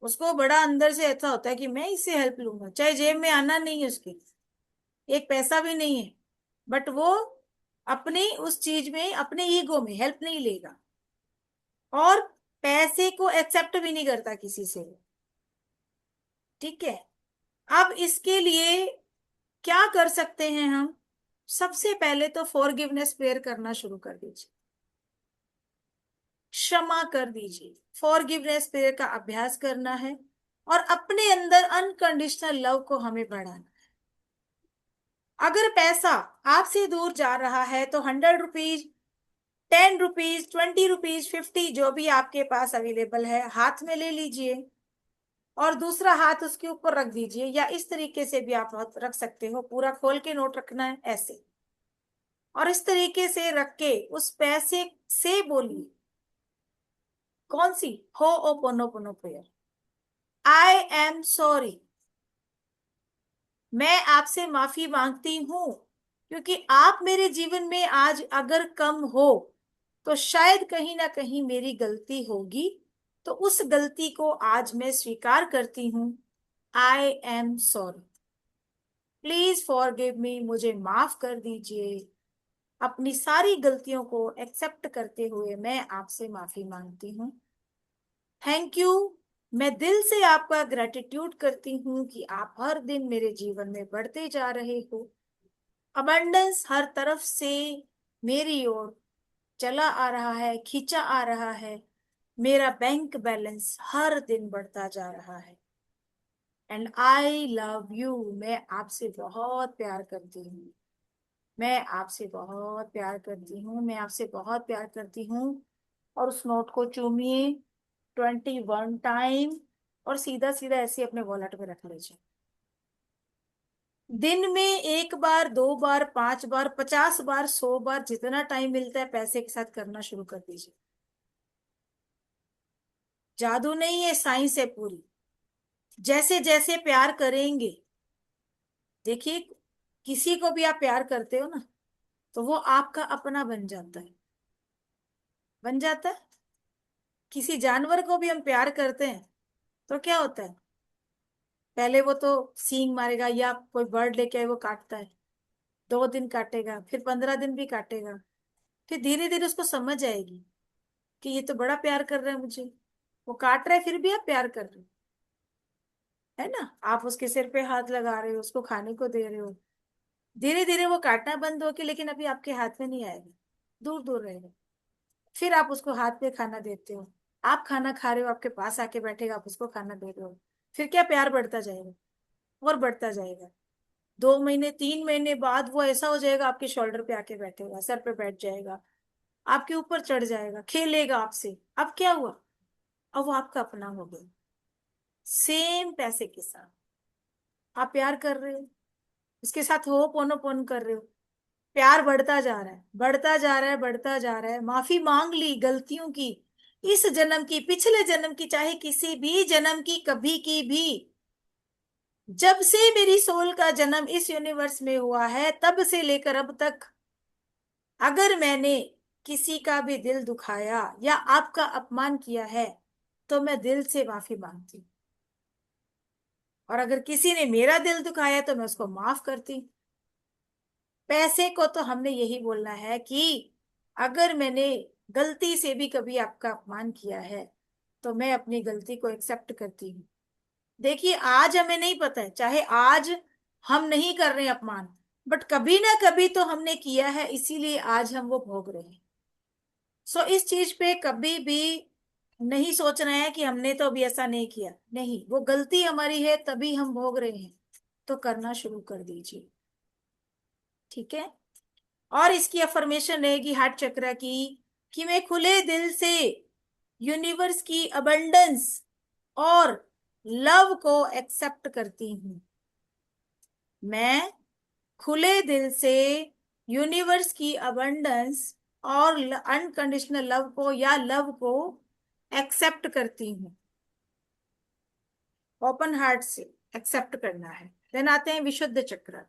उसको बड़ा अंदर से ऐसा होता है कि मैं इससे हेल्प लूंगा, चाहे जेब में आना नहीं है उसके, एक पैसा भी नहीं है, बट वो अपनी उस चीज में, अपने ईगो में हेल्प नहीं लेगा, और पैसे को एक्सेप्ट भी नहीं करता किसी से। ठीक है, अब इसके लिए क्या कर सकते हैं हम? सबसे पहले तो फॉरगिवनेस प्रेयर करना शुरू कर दीजिए, क्षमा कर दीजिए। फॉरगिवनेस प्रेयर का अभ्यास करना है, और अपने अंदर अनकंडीशनल लव को हमें बढ़ाना है। अगर पैसा आपसे दूर जा रहा है तो 100 रुपीज, 10 रुपीज, 20 रुपीज, 50, जो भी आपके पास अवेलेबल है, हाथ में ले लीजिए और दूसरा हाथ उसके ऊपर रख दीजिए, या इस तरीके से भी आप हाथ रख सकते हो, पूरा खोल के नोट रखना है ऐसे। और इस तरीके से रख के उस पैसे से बोलिए, कौन सी, हो ओ पोनो पोनो प्रेयर, आई एम सॉरी, मैं आपसे माफी मांगती हूं, क्योंकि आप मेरे जीवन में आज अगर कम हो तो शायद कहीं ना कहीं मेरी गलती होगी, तो उस गलती को आज मैं स्वीकार करती हूँ। I am sorry, please forgive me, मुझे माफ कर दीजिए। अपनी सारी गलतियों को एक्सेप्ट करते हुए मैं आपसे माफी मांगती हूँ। थैंक यू, मैं दिल से आपका ग्रेटिट्यूड करती हूँ कि आप हर दिन मेरे जीवन में बढ़ते जा रहे हो। अबंडेंस हर तरफ से मेरी ओर चला आ रहा है, खींचा आ रहा है। मेरा बैंक बैलेंस हर दिन बढ़ता जा रहा है। एंड आई लव यू, मैं आपसे बहुत प्यार करती हूँ, मैं आपसे बहुत प्यार करती हूँ, मैं आपसे बहुत प्यार करती हूँ। और उस नोट को चूमिए 21 टाइम, और सीधा सीधा ऐसे अपने वॉलेट में रख लीजिए। दिन में 1 बार, 2 बार, 5 बार, 50 बार, 100 बार, जितना टाइम मिलता है पैसे के साथ करना शुरू कर दीजिए। जादू नहीं है, साइंस है पूरी। जैसे जैसे प्यार करेंगे, देखिए, किसी को भी आप प्यार करते हो ना, तो वो आपका अपना बन जाता है, बन जाता है। किसी जानवर को भी हम प्यार करते हैं तो क्या होता है, पहले वो तो सींग मारेगा, या कोई बर्ड लेके आए वो काटता है, 2 दिन काटेगा, फिर 15 दिन भी काटेगा, फिर धीरे धीरे उसको समझ आएगी कि ये तो बड़ा प्यार कर रहा है मुझे, वो काट रहा है फिर भी आप प्यार कर रहे हो। है ना। आप उसके सिर पे हाथ लगा रहे हो, उसको खाने को दे रहे हो, धीरे धीरे वो काटना बंद होके, लेकिन अभी आपके हाथ में नहीं आएगा, दूर दूर रहेगा। फिर आप उसको हाथ पे खाना देते हो, आप खाना खा रहे हो, आपके पास आके बैठेगा, आप उसको खाना दे रहे हो। फिर क्या प्यार बढ़ता जाएगा और बढ़ता जाएगा। 2 महीने 3 महीने बाद वो ऐसा हो जाएगा, आपके शोल्डर पे आके बैठेगा, सर पे बैठ जाएगा, आपके ऊपर चढ़ जाएगा, खेलेगा आपसे। अब क्या हुआ, अब वो आपका अपना हो गया। सेम पैसे के साथ आप प्यार कर रहे हो, उसके साथ हो पोनो पोन कर रहे हो, प्यार बढ़ता जा रहा है, बढ़ता जा रहा है, बढ़ता जा रहा है। माफी मांग ली गलतियों की, इस जन्म की, पिछले जन्म की, चाहे किसी भी जन्म की, कभी की भी। जब से मेरी सोल का जन्म इस यूनिवर्स में हुआ है, तब से लेकर अब तक, अगर मैंने किसी का भी दिल दुखाया या आपका अपमान किया है, तो मैं दिल से माफी मांगती हूँ। और अगर किसी ने मेरा दिल दुखाया तो मैं उसको माफ करती हूँ। पैसे को तो हमने यही बोलना है कि अगर मैंने गलती से भी कभी आपका अपमान किया है, तो मैं अपनी गलती को एक्सेप्ट करती हूँ। देखिए, आज हमें नहीं पता है, चाहे आज हम नहीं कर रहे हैं अपमान, बट कभी ना कभी तो हमने किया है, इसीलिए आज हम वो भोग रहे हैं। सो इस चीज पे कभी भी नहीं सोचना है कि हमने तो अभी ऐसा नहीं किया, नहीं, वो गलती हमारी है तभी हम भोग रहे हैं। तो करना शुरू कर दीजिए, ठीक है। और इसकी अफर्मेशन रहेगी हार्ट चक्र की, कि मैं खुले दिल से यूनिवर्स की अबंडेंस और लव को एक्सेप्ट करती हूँ। मैं खुले दिल से यूनिवर्स की अबंडेंस और अनकंडीशनल लव को या लव को एक्सेप्ट करती हूँ। ओपन हार्ट से एक्सेप्ट करना है। देन आते हैं विशुद्ध चक्र।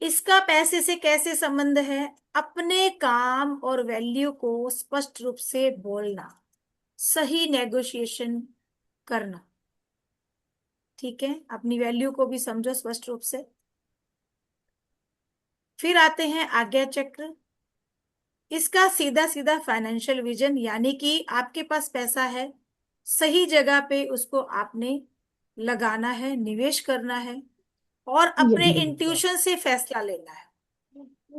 इसका पैसे से कैसे संबंध है, अपने काम और वैल्यू को स्पष्ट रूप से बोलना, सही नेगोशिएशन करना, ठीक है। अपनी वैल्यू को भी समझो स्पष्ट रूप से। फिर आते हैं आज्ञा चक्र। इसका सीधा सीधा फाइनेंशियल विजन, यानी कि आपके पास पैसा है, सही जगह पे उसको आपने लगाना है, निवेश करना है, और अपने इंट्यूशन से फैसला लेना है।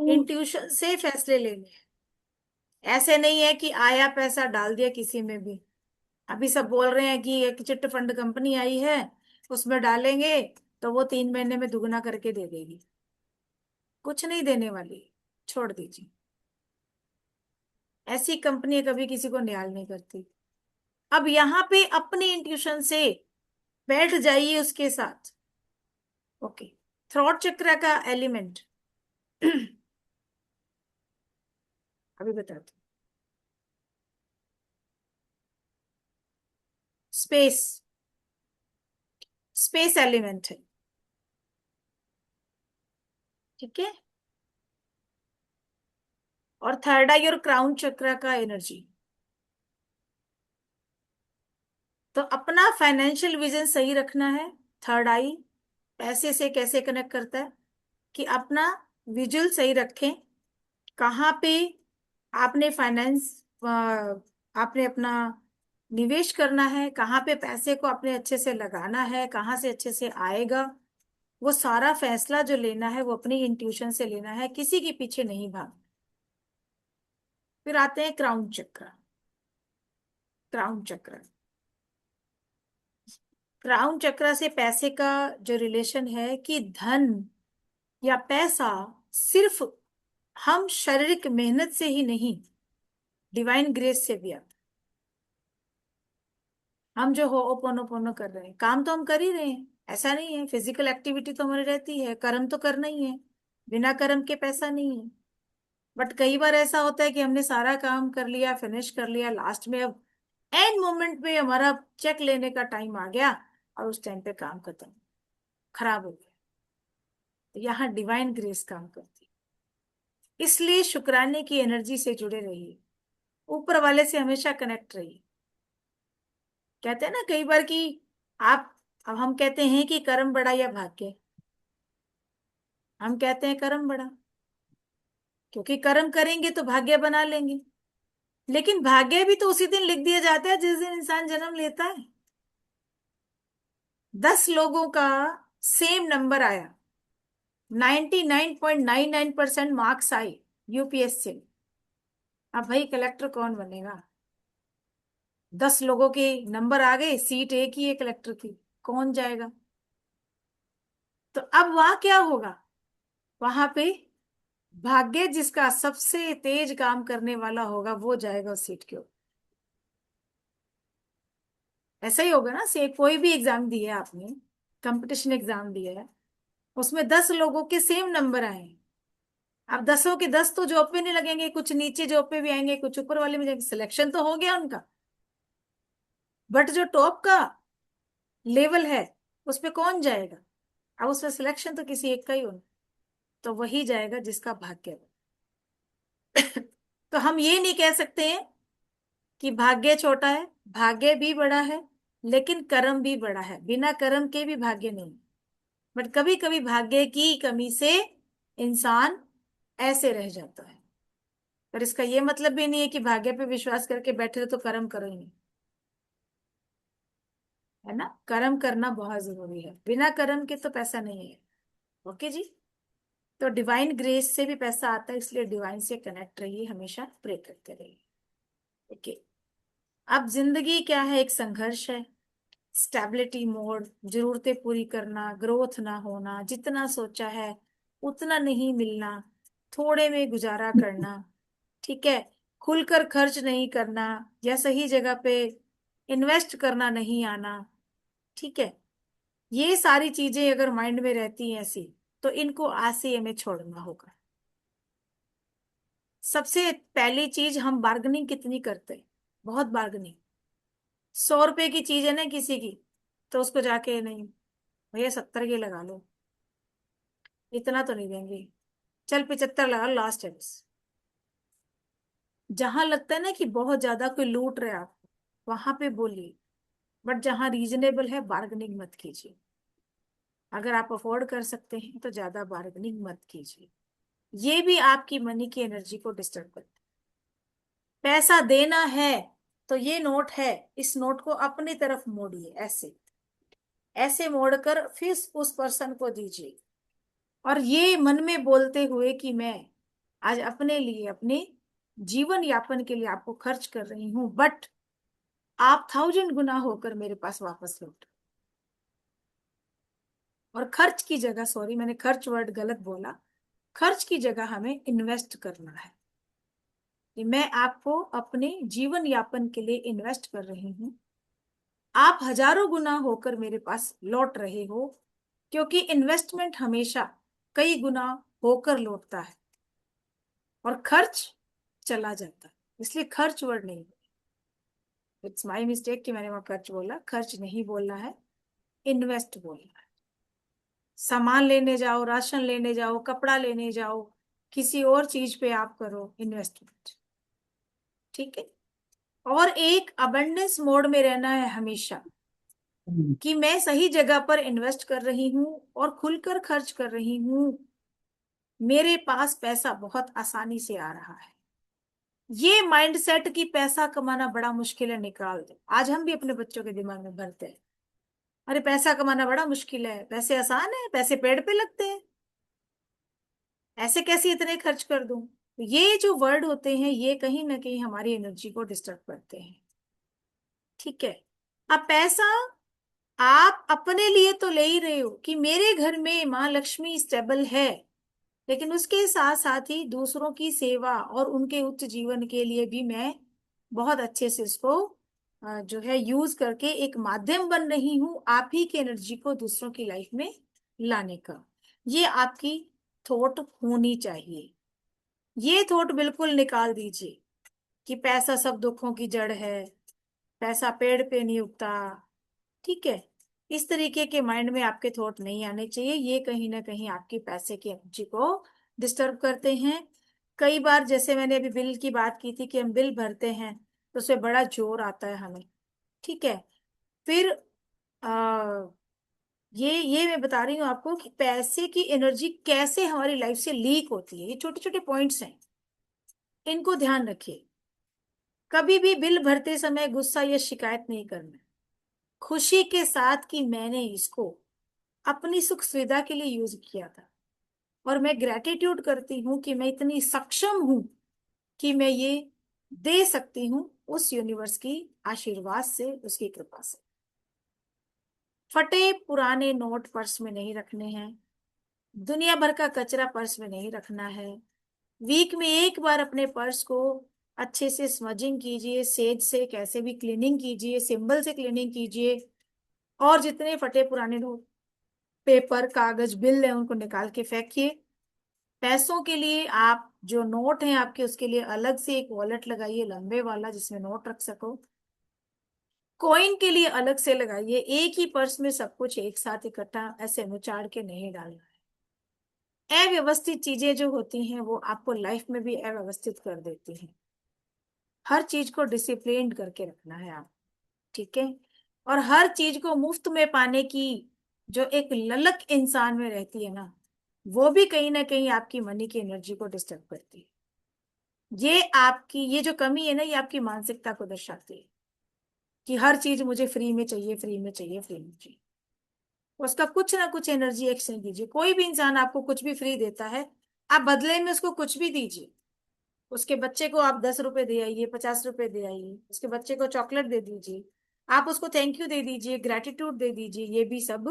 इंट्यूशन से फैसले लेने हैं। ऐसे नहीं है कि आया पैसा डाल दिया किसी में भी। अभी सब बोल रहे हैं कि एक चिट फंड कंपनी आई है, उसमें डालेंगे तो वो 3 महीने में दुगना करके दे देगी। कुछ नहीं देने वाली, छोड़ दीजिए। ऐसी कंपनी कभी किसी को न्याय नहीं करती। अब यहाँ पे अपनी इंट्यूशन से बैठ जाइए उसके साथ। ओके। थ्रॉट चक्र का एलिमेंट अभी बताते। स्पेस, स्पेस एलिमेंट है, ठीक है। और थर्ड आई और क्राउन चक्र का एनर्जी। तो अपना फाइनेंशियल विजन सही रखना है। थर्ड आई पैसे से कैसे कनेक्ट करता है, कि अपना विजुअल सही रखें, कहाँ पे आपने फाइनेंस, आपने अपना निवेश करना है, कहाँ पे पैसे को आपने अच्छे से लगाना है, कहाँ से अच्छे से आएगा। वो सारा फैसला जो लेना है वो अपनी इंट्यूशन से लेना है, किसी के पीछे नहीं भाग। फिर आते हैं क्राउन चक्र। क्राउन चक्र, क्राउन चक्र से पैसे का जो रिलेशन है, कि धन या पैसा सिर्फ हम शारीरिक मेहनत से ही नहीं, डिवाइन ग्रेस से भी आता। हम जो हो ओपोनोपोनो कर रहे हैं, काम तो हम कर ही रहे हैं, ऐसा नहीं है, फिजिकल एक्टिविटी तो हमारी रहती है, कर्म तो करना ही है, बिना कर्म के पैसा नहीं है। बट कई बार ऐसा होता है कि हमने सारा काम कर लिया, फिनिश कर लिया, लास्ट में अब एंड मोमेंट पे हमारा चेक लेने का टाइम आ गया, और उस टाइम पे काम खत्म, खराब हो गया। तो यहाँ डिवाइन ग्रेस काम करती है। इसलिए शुक्राने की एनर्जी से जुड़े रहिए, ऊपर वाले से हमेशा कनेक्ट रहिए। कहते हैं ना कई बार कि आप, अब हम कहते हैं कि कर्म बड़ा या भाग्य, हम कहते हैं कर्म बड़ा, क्योंकि कर्म करेंगे तो भाग्य बना लेंगे। लेकिन भाग्य भी तो उसी दिन लिख दिया जाता है जिस दिन इंसान जन्म लेता है। 10 लोगों का सेम नंबर आया, 99.99% मार्क्स आए यूपीएससी में। अब भाई कलेक्टर कौन बनेगा? 10 लोगों के नंबर आ गए, सीट एक ही है कलेक्टर की, कौन जाएगा? तो अब वहां क्या होगा? वहां पे भाग्य जिसका सबसे तेज काम करने वाला होगा वो जाएगा उस सीट के ऊपर। ऐसा ही होगा ना, से कोई भी एग्जाम दिया है आपने, कंपटीशन एग्जाम दिया है, उसमें 10 लोगों के सेम नंबर आए। अब 10 के 10 तो जॉब पे नहीं लगेंगे, कुछ नीचे जॉब पे भी आएंगे, कुछ ऊपर वाले में जाएंगे, सिलेक्शन तो हो गया उनका। बट जो टॉप का लेवल है उस पे कौन जाएगा? अब उसमें सिलेक्शन तो किसी एक का ही होना, तो वही जाएगा जिसका भाग्य है। तो हम ये नहीं कह सकते हैं कि भाग्य छोटा है, भाग्य भी बड़ा है, लेकिन कर्म भी बड़ा है। बिना कर्म के भी भाग्य नहीं। बट कभी कभी भाग्य की कमी से इंसान ऐसे रह जाता है। पर इसका ये मतलब भी नहीं है कि भाग्य पे विश्वास करके बैठे रहो तो कर्म करो ही नहीं, है ना। कर्म करना बहुत जरूरी है, बिना कर्म के तो पैसा नहीं है। ओके जी। तो डिवाइन ग्रेस से भी पैसा आता है, इसलिए डिवाइन से कनेक्ट रहिए, हमेशा प्रे करते रहिए। ओके। अब जिंदगी क्या है? एक संघर्ष है। स्टेबिलिटी मोड, जरूरतें पूरी करना, ग्रोथ ना होना, जितना सोचा है उतना नहीं मिलना, थोड़े में गुजारा करना, ठीक है, खुलकर खर्च नहीं करना, या सही जगह पे इन्वेस्ट करना नहीं आना, ठीक है। ये सारी चीजें अगर माइंड में रहती हैं ऐसी, तो इनको आज से हमें छोड़ना होगा। सबसे पहली चीज, हम बार्गेनिंग कितनी करते हैं? बहुत बार्गेनिंग। 100 रुपए की चीज है ना किसी की, तो उसको जाके, नहीं भैया 70 के लगा लो, इतना तो नहीं देंगे, चल 75 लगा लो, लास्ट है बस। जहां लगता है ना कि बहुत ज्यादा कोई लूट रहा है आपको, वहां पे बोलिए। बट जहां रीजनेबल है, बार्गेनिंग मत कीजिए। अगर आप अफोर्ड कर सकते हैं तो ज्यादा बार्गेनिंग मत कीजिए। ये भी आपकी मनी की एनर्जी को डिस्टर्ब करता है। पैसा देना है तो ये नोट है, इस नोट को अपनी तरफ मोड़िए, ऐसे ऐसे मोड़कर फिर उस पर्सन को दीजिए। और ये मन में बोलते हुए कि मैं आज अपने लिए, अपने जीवन यापन के लिए आपको खर्च कर रही हूं, बट आप 1000 गुना होकर मेरे पास वापस लौट। और खर्च की जगह, सॉरी मैंने खर्च वर्ड गलत बोला, खर्च की जगह हमें इन्वेस्ट करना है कि मैं आपको अपने जीवन यापन के लिए इन्वेस्ट कर रही हूँ, आप हजारों गुना होकर मेरे पास लौट रहे हो। क्योंकि इन्वेस्टमेंट हमेशा कई गुना होकर लौटता है, और खर्च चला जाता है। इसलिए खर्च वर्ड नहीं, इट्स माय मिस्टेक कि मैंने वहां खर्च बोला, खर्च नहीं बोलना है, इन्वेस्ट बोलना है। सामान लेने जाओ, राशन लेने जाओ, कपड़ा लेने जाओ, किसी और चीज पे आप करो इन्वेस्टमेंट, ठीक है। और एक अबंडेंस मोड में रहना है हमेशा, कि मैं सही जगह पर इन्वेस्ट कर रही हूँ और खुलकर खर्च कर रही हूँ, मेरे पास पैसा बहुत आसानी से आ रहा है। ये माइंडसेट कि पैसा कमाना बड़ा मुश्किल है, निकाल दो। आज हम भी अपने बच्चों के दिमाग में भरते हैं, अरे पैसा कमाना बड़ा मुश्किल है, पैसे आसान है, पैसे पेड़ पे लगते हैं, ऐसे कैसे इतने खर्च कर दूं। तो ये जो वर्ड होते हैं, ये कहीं ना कहीं हमारी एनर्जी को डिस्टर्ब करते हैं, ठीक है। अब पैसा आप अपने लिए तो ले ही रहे हो कि मेरे घर में माँ लक्ष्मी स्टेबल है, लेकिन उसके साथ साथ ही दूसरों की सेवा और उनके उच्च जीवन के लिए भी मैं बहुत अच्छे से इसको जो है यूज करके एक माध्यम बन रही हूँ, आप ही की एनर्जी को दूसरों की लाइफ में लाने का। ये आपकी थॉट होनी चाहिए। ये थॉट बिल्कुल निकाल दीजिए कि पैसा सब दुखों की जड़ है, पैसा पेड़ पे नहीं उगता, ठीक है। इस तरीके के माइंड में आपके थॉट नहीं आने चाहिए, ये कहीं ना कहीं आपकी पैसे की एनर्जी को डिस्टर्ब करते हैं। कई बार जैसे मैंने अभी बिल की बात की थी कि हम बिल भरते हैं तो उसमें बड़ा जोर आता है हमें, ठीक है। फिर आ, ये मैं बता रही हूँ आपको कि पैसे की एनर्जी कैसे हमारी लाइफ से लीक होती है। ये छोटे छोटे पॉइंट्स हैं, इनको ध्यान रखिए। कभी भी बिल भरते समय गुस्सा या शिकायत नहीं करना, खुशी के साथ कि मैंने इसको अपनी सुख सुविधा के लिए यूज किया था। और मैं ग्रेटिट्यूड करती हूँ कि मैं इतनी सक्षम हूं कि मैं ये दे सकती हूँ उस यूनिवर्स की आशीर्वाद से, उसकी कृपा से। फटे पुराने नोट पर्स में नहीं रखने हैं। दुनिया भर का कचरा पर्स में नहीं रखना है। वीक में एक बार अपने पर्स को अच्छे से स्मजिंग कीजिए, सेज से कैसे भी क्लीनिंग कीजिए, सिंबल से क्लीनिंग कीजिए। और जितने फटे पुराने नोट, पेपर, कागज, बिल है, उनको निकाल के फेंकिए। पैसों के लिए आप जो नोट हैं आपके, उसके लिए अलग से एक वॉलेट लगाइए, लंबे वाला, जिसमें नोट रख सको। कॉइन के लिए अलग से लगाइए। एक ही पर्स में सब कुछ एक साथ इकट्ठा ऐसे मुचाड़ के नहीं डालना है। अव्यवस्थित चीजें जो होती हैं वो आपको लाइफ में भी अव्यवस्थित कर देती हैं। हर चीज को डिसिप्लिन करके रखना है आप, ठीक है। और हर चीज को मुफ्त में पाने की जो एक ललक इंसान में रहती है ना, वो भी कहीं ना कहीं आपकी मनी की एनर्जी को डिस्टर्ब करती है। ये आपकी ये जो कमी है ना, ये आपकी मानसिकता को दर्शाती है कि हर चीज मुझे फ्री में चाहिए, फ्री में चाहिए, फ्री में चाहिए। उसका कुछ ना कुछ एनर्जी एक्सचेंज दीजिए। कोई भी इंसान आपको कुछ भी फ्री देता है, आप बदले में उसको कुछ भी दीजिए। उसके बच्चे को आप 10 रुपए दे आइए, 50 रुपए दे आइए, उसके बच्चे को चॉकलेट दे दीजिए, आप उसको थैंक यू दे दीजिए, ग्रेटिट्यूड दे दीजिए। ये भी सब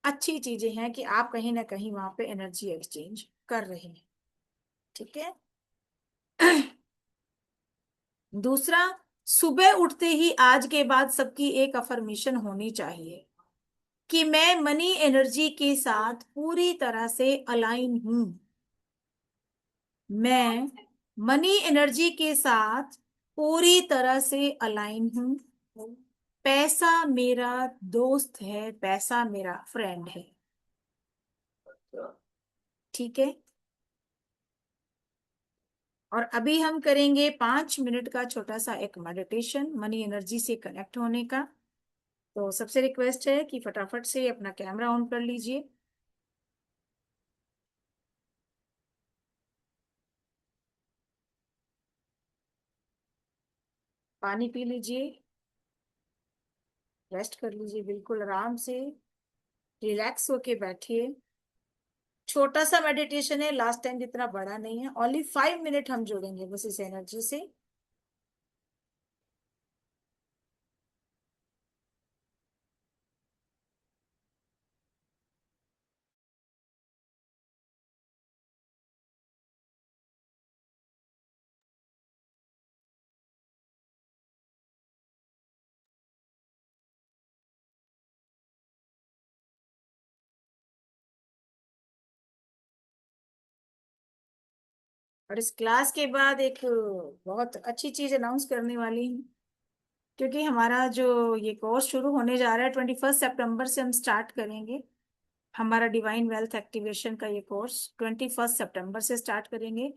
अच्छी चीजें हैं कि आप कहीं ना कहीं वहां पे एनर्जी एक्सचेंज कर रहे हैं, ठीक है। दूसरा, सुबह उठते ही आज के बाद सबकी एक अफर्मेशन होनी चाहिए कि मैं मनी एनर्जी के साथ पूरी तरह से अलाइन हूं। मैं मनी एनर्जी के साथ पूरी तरह से अलाइन हूं। पैसा मेरा दोस्त है, पैसा मेरा फ्रेंड है, ठीक है। और अभी हम करेंगे 5 मिनट का छोटा सा एक मेडिटेशन मनी एनर्जी से कनेक्ट होने का। तो सबसे रिक्वेस्ट है कि फटाफट से अपना कैमरा ऑन कर लीजिए। पानी पी लीजिए, रेस्ट कर लीजिए, बिल्कुल आराम से रिलैक्स होके बैठिए। छोटा सा मेडिटेशन है, लास्ट टाइम जितना बड़ा नहीं है। ओनली 5 मिनट हम जोड़ेंगे बस इस एनर्जी से। और इस क्लास के बाद एक बहुत अच्छी चीज अनाउंस करने वाली हूँ। क्योंकि हमारा जो ये कोर्स शुरू होने जा रहा है, 21 सितंबर से हम स्टार्ट करेंगे। हमारा डिवाइन वेल्थ एक्टिवेशन का ये कोर्स 21 सितंबर से स्टार्ट करेंगे।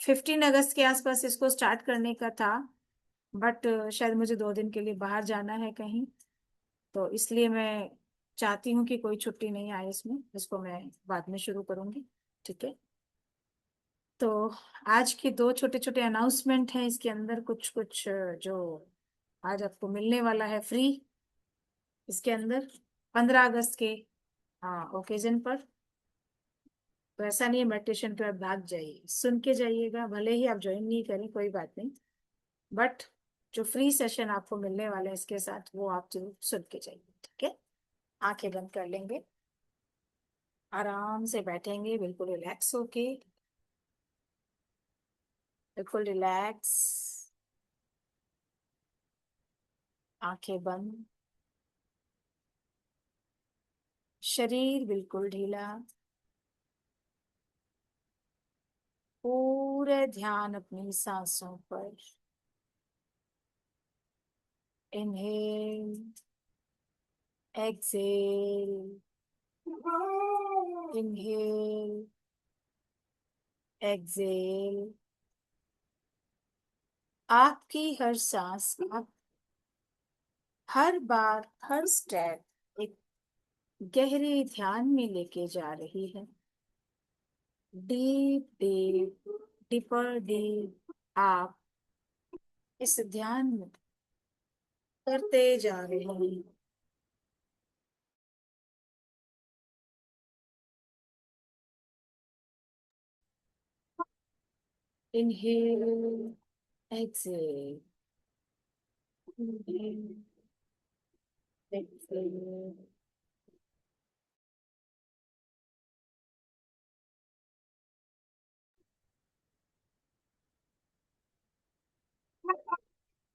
15 अगस्त के आसपास इसको स्टार्ट करने का था, बट शायद मुझे 2 दिन के लिए बाहर जाना है कहीं। तो इसलिए मैं चाहती हूँ कि कोई छुट्टी नहीं आए इसमें, इसको मैं बाद में शुरू करूंगी, ठीक है। तो आज के दो छोटे छोटे अनाउंसमेंट हैं इसके अंदर, कुछ कुछ जो आज आपको मिलने वाला है फ्री इसके अंदर, 15 अगस्त के हाँ ओकेजन पर। तो ऐसा नहीं है मेडिटेशन के बाद भाग जाइए, सुन के जाइएगा। भले ही आप ज्वाइन नहीं करें, कोई बात नहीं, बट जो फ्री सेशन आपको मिलने वाला है इसके साथ, वो आप जरूर सुन के जाइए, ठीक है। आंखें बंद कर लेंगे, आराम से बैठेंगे, बिल्कुल रिलैक्स होके, बिल्कुल रिलैक्स, आंखें बंद, शरीर बिल्कुल ढीला। पूरे ध्यान अपनी सांसों पर। Inhale, exhale, inhale, exhale. आपकी हर सांस, आप हर बार, हर स्टेप एक गहरे ध्यान में लेके जा रही है। डीप डीप, डीपर डीप, आप इस ध्यान में करते जा रहे हैं। Inhale, exhale. Inhale, exhale.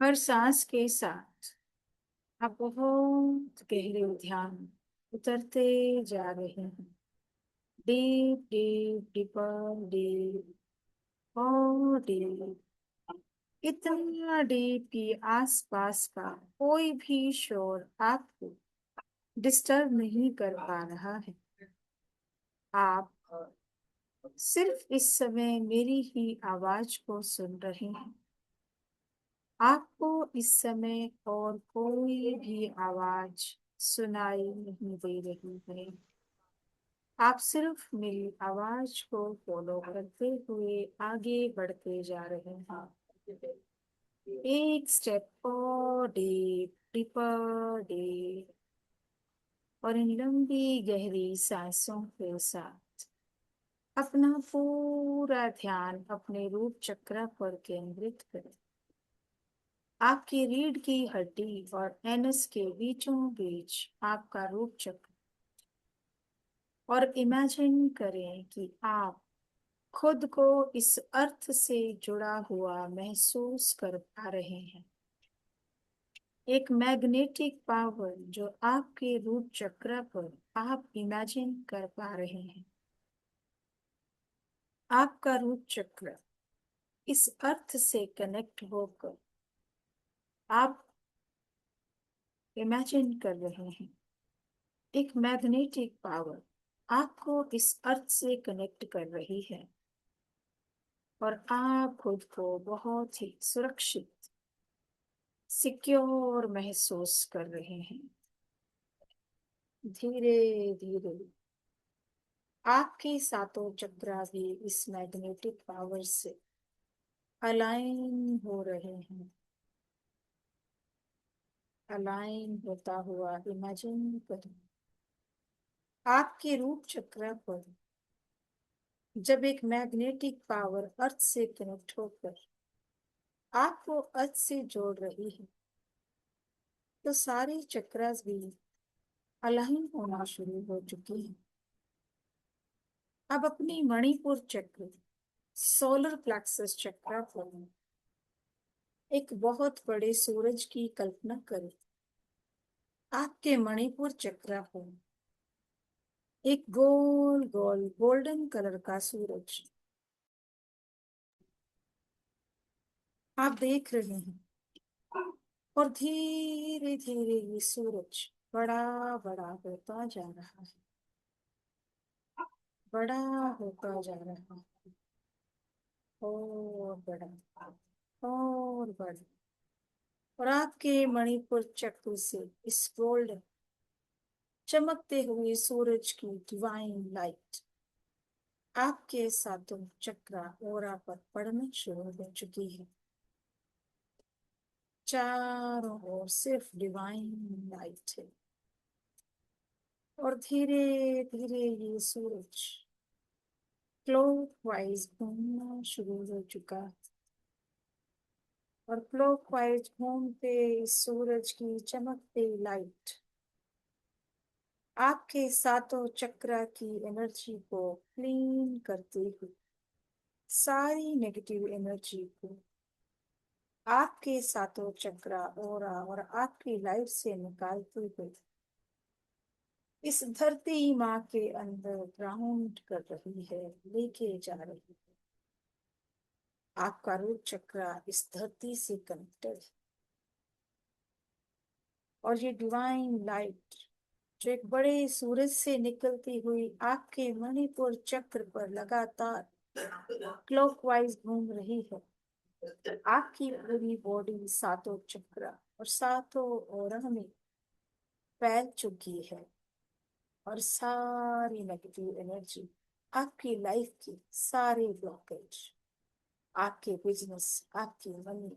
हर सांस के साथ आप बहुत गहरे ध्यान उतरते जा रहे हैं। डीप डीप डीपर डीप और डीप, इतना डीप कि आसपास का कोई भी शोर आपको डिस्टर्ब नहीं कर पा रहा है। आप सिर्फ इस समय मेरी ही आवाज को सुन रहे हैं। आपको इस समय और कोई भी आवाज सुनाई नहीं दे रही है। आप सिर्फ मेरी आवाज को फॉलो करते हुए आगे बढ़ते जा रहे हैं। एक स्टेप और डीप, डीपर डीप, और इन लंबी गहरी सांसों के साथ अपना पूरा ध्यान अपने रूप चक्र पर केंद्रित करें। आपकी रीढ़ की हड्डी और एनस के बीचों बीच आपका रूप चक्र, और इमेजिन करें कि आप खुद को इस अर्थ से जुड़ा हुआ महसूस कर पा रहे हैं। एक मैग्नेटिक पावर जो आपके रूप चक्र पर आप इमेजिन कर पा रहे हैं। आपका रूप चक्र इस अर्थ से कनेक्ट होकर आप इमेजिन कर रहे हैं। एक मैग्नेटिक पावर आपको इस अर्थ से कनेक्ट कर रही है और आप खुद को बहुत ही सुरक्षित, सिक्योर महसूस कर रहे हैं। धीरे धीरे आपके सातों चक्र भी इस मैग्नेटिक पावर से अलाइन हो रहे हैं। अलाइन होता हुआ इमेजिन करें। आपके रूप चक्र पर जब एक मैग्नेटिक पावर अर्थ से कनेक्ट होकर आपको अर्थ से जोड़ रही है, तो सारे चक्रास भी अलाइन होना शुरू हो चुकी हैं। अब अपनी मणिपुर चक्र, सोलर प्लेक्सस चक्र पर एक बहुत बड़े सूरज की कल्पना करें। आपके मणिपुर चक्र पर एक गोल गोल गोल्डन कलर का सूरज आप देख रहे हैं, और धीरे धीरे ये सूरज बड़ा बड़ा होता जा रहा है। बड़ा होता जा रहा है, और बड़ा, और बड़ा। और आपके मणिपुर चक्र से इस गोल्डन चमकते हुए सूरज की डिवाइन लाइट आपके सातों चक्र ओरा पर पड़ना शुरू हो चुकी है। चारों ओर सिर्फ डिवाइन लाइट है, और धीरे धीरे ये सूरज क्लॉकवाइज घूमना शुरू हो चुका है। और क्लॉकवाइज घूमते इस सूरज की चमकती लाइट आपके सातों चक्र की एनर्जी को क्लीन करते हुए सारी नेगेटिव एनर्जी को आपके सातों चक्र और आपकी लाइफ से निकालते हुए इस धरती माँ के अंदर ग्राउंड कर रही है, लेके जा रही है। आपका रूट चक्र इस धरती से कनेक्टेड है, और ये डिवाइन लाइट जो एक बड़े सूरज से निकलती हुई आपके मणिपुर चक्र पर लगातार क्लॉकवाइज घूम रही है। आपकी पूरी बॉडी सातों चक्र और सातों ओर में फैल चुकी है, और सारी नेगेटिव एनर्जी, आपकी लाइफ की सारे ब्लॉकेज, आपके बिजनेस, आपकी मनी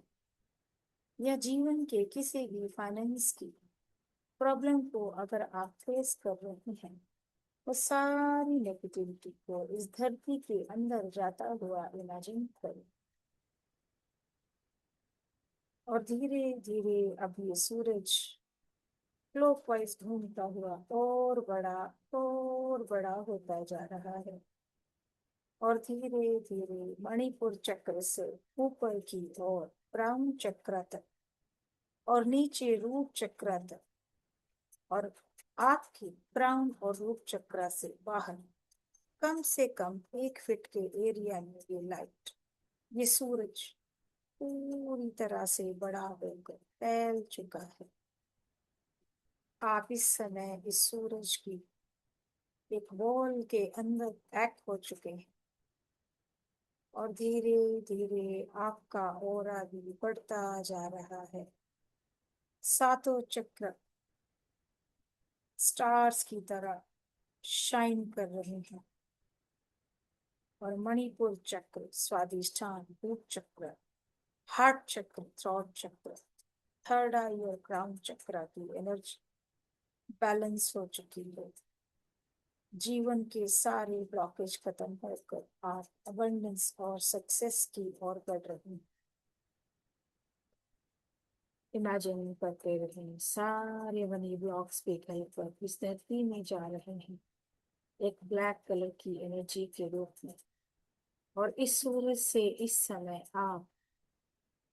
या जीवन के किसी भी फाइनेंस की प्रॉब्लम को अगर आप फेस कर रहे हैं, वो सारी नेगेटिविटी को इस धरती के अंदर जाता हुआ इमेजिन करें। और धीरे धीरे अब ये सूरज क्लॉकवाइज घूमता हुआ और बड़ा होता जा रहा है। और धीरे धीरे मणिपुर चक्र से ऊपर की ओर ब्राह्म चक्र तक और नीचे रूप चक्र तक, और आपकी ब्राह्म और रूप चक्र से बाहर कम से कम 1 फीट के एरिया में ये लाइट, ये सूरज पूरी तरह से बड़ा होकर फैल चुका है। आप इस समय इस सूरज की एक बॉल के अंदर पैक हो चुके हैं, और धीरे धीरे आपका ऑरा भी बढ़ता जा रहा है। सातों चक्र स्टार्स की तरह शाइन कर रहे हैं, और मणिपुर चक्र, स्वादिष्ठान, रूप चक्र, हार्ट चक्र, थ्रोट चक्र, थर्ड आई और क्राउन चक्र की एनर्जी बैलेंस हो चुकी है। जीवन के सारे ब्लॉकेज खत्म होकर आप अबंडेंस और सक्सेस की ओर बढ़ रहे हैं। इमेजिन करते रहें सारे मनी ब्लॉक्स पिघल कर इस धरती में जा रहे हैं, एक ब्लैक कलर की एनर्जी के रूप में। और इस सूरज से इस समय आप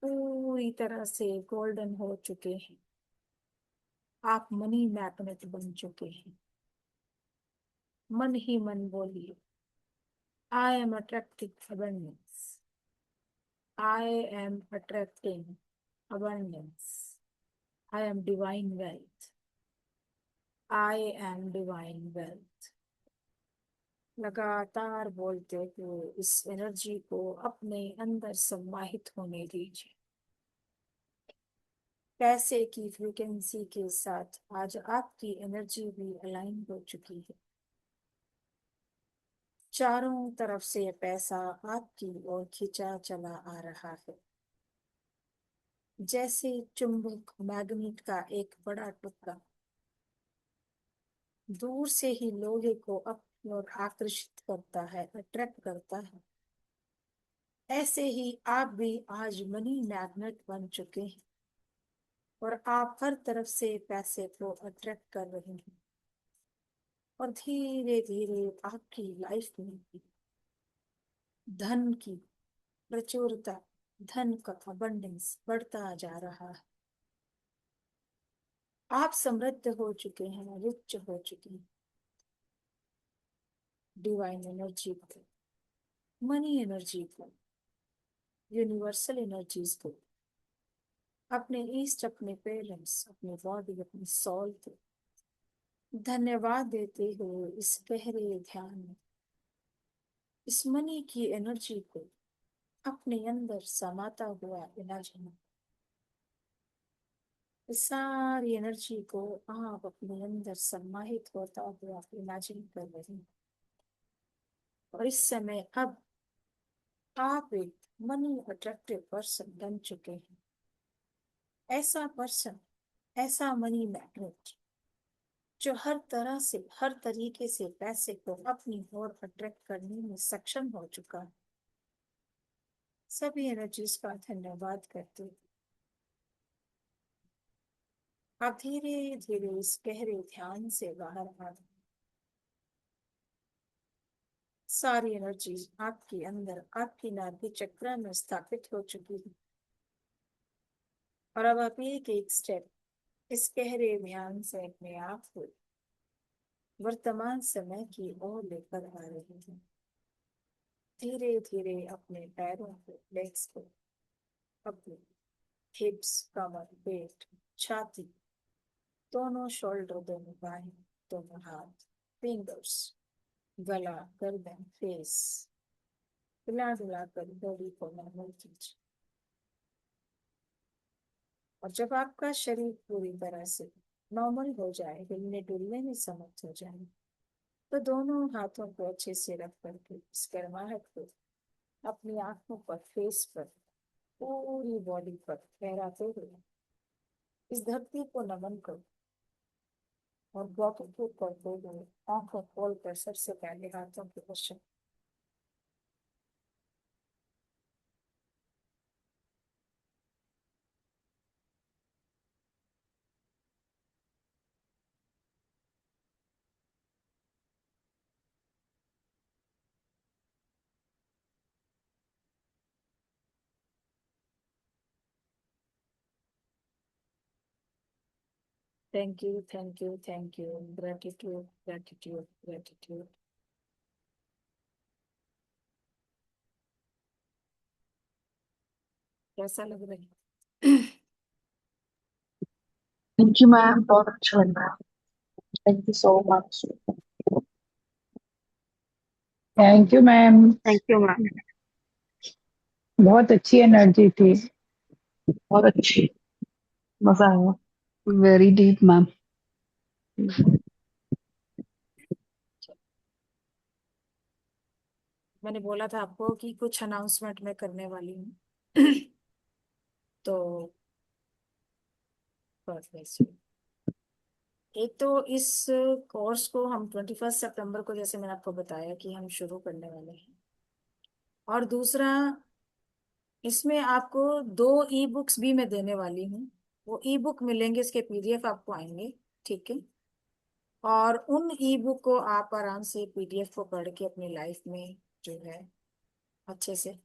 पूरी तरह से गोल्डन हो चुके हैं। आप मनी मैग्नेट बन चुके हैं। मन ही मन बोलिए, I am attracting abundance, I am attracting abundance. I am divine wealth. I am divine wealth. लगातार बोलते हुए इस एनर्जी को अपने अंदर समाहित होने दीजिए। पैसे की फ्रीक्वेंसी के साथ आज आपकी एनर्जी भी अलाइन हो चुकी है। चारों तरफ से पैसा आपकी ओर खिंचा चला आ रहा है, जैसे चुंबक मैग्नेट का एक बड़ा टुकड़ा दूर से ही लोहे को अपनी ओर आकर्षित करता है, अट्रैक्ट करता है। ऐसे ही आप भी आज मनी मैग्नेट बन चुके हैं, और आप हर तरफ से पैसे को अट्रैक्ट कर रहे हैं। और धीरे धीरे आपकी लाइफ में भी धन की प्रचुरता, धन का अबंडेंस बढ़ता जा रहा है। आप समृद्ध हो चुके हैं, रिच हो चुके हैं। डिवाइन एनर्जी को, मनी एनर्जी को, यूनिवर्सल एनर्जीज को, अपने ईस्ट, अपने पेरेंट्स, अपने बॉडी, अपनी सोल को धन्यवाद देते हुए इस गहरे ध्यान में इस मनी की एनर्जी को अपने अंदर समाता हुआ इमेजिन, इस सारी एनर्जी को आप अपने अंदर समाहित होता हुआ इमेजिन कर रहे हैं। और इस समय अब आप एक मनी अट्रैक्टिव पर्सन बन चुके हैं। ऐसा पर्सन, ऐसा मनी मैग्नेट जो हर तरह से, हर तरीके से पैसे को अपनी ओर अट्रैक्ट करने में सक्षम हो चुका है। सभी एनर्जीज का धन्यवाद करते हैं। आप धीरे धीरे इस गहरे ध्यान से बाहर आ रहे हैं। सारी एनर्जीज आपके अंदर, आपकी नाभि चक्र में स्थापित हो चुकी है। और अब आप एक एक स्टेप इस गहरे ध्यान से अपने आप को वर्तमान समय की ओर लेकर आ रहे हैं। धीरे धीरे अपने पैरों को, लेग्स को, अपने हिप्स, कमर, पेट, छाती, दोनों शोल्डर, दोनों बाहें, दोनों हाथ, फिंगर्स, गला, गर्दन, फेस हिला डुला कर बॉडी को नॉर्मल कीजिए। और जब आपका शरीर पूरी तरह से नॉर्मल हो जाए, हिलने डुलने में समर्थ हो जाए, तो दोनों हाथों को अच्छे से रख करके इस गर्माहट को अपनी आंखों पर, फेस पर, पूरी बॉडी पर फहराते हुए इस धरती को नमन करो। और बॉडी को करते हुए आंखों खोल कर सबसे पहले हाथों के दर्शन। Thank you, thank you, thank you. Gratitude, gratitude, gratitude. कैसा लग रहा है? थैंक यू मैम, बहुत अच्छा लग रहा है। Thank you so much. Thank you ma'am. Thank you ma'am. बहुत अच्छी एनर्जी थी। बहुत अच्छी, मजा आया। Very deep ma'am. मैंने बोला था आपको कि कुछ अनाउंसमेंट मैं करने वाली हूँ। तो बस वैसे एक तो इस कोर्स को हम 21 सितंबर को, जैसे मैंने आपको बताया, कि हम शुरू करने वाले हैं। और दूसरा, इसमें आपको 2 ई बुक्स भी मैं देने वाली हूँ। वो ई बुक मिलेंगे, इसके पीडीएफ आपको आएंगे। ठीक है। और उन ई बुक को आप आराम से पीडीएफ को पढ़ के अपनी लाइफ में जो है अच्छे से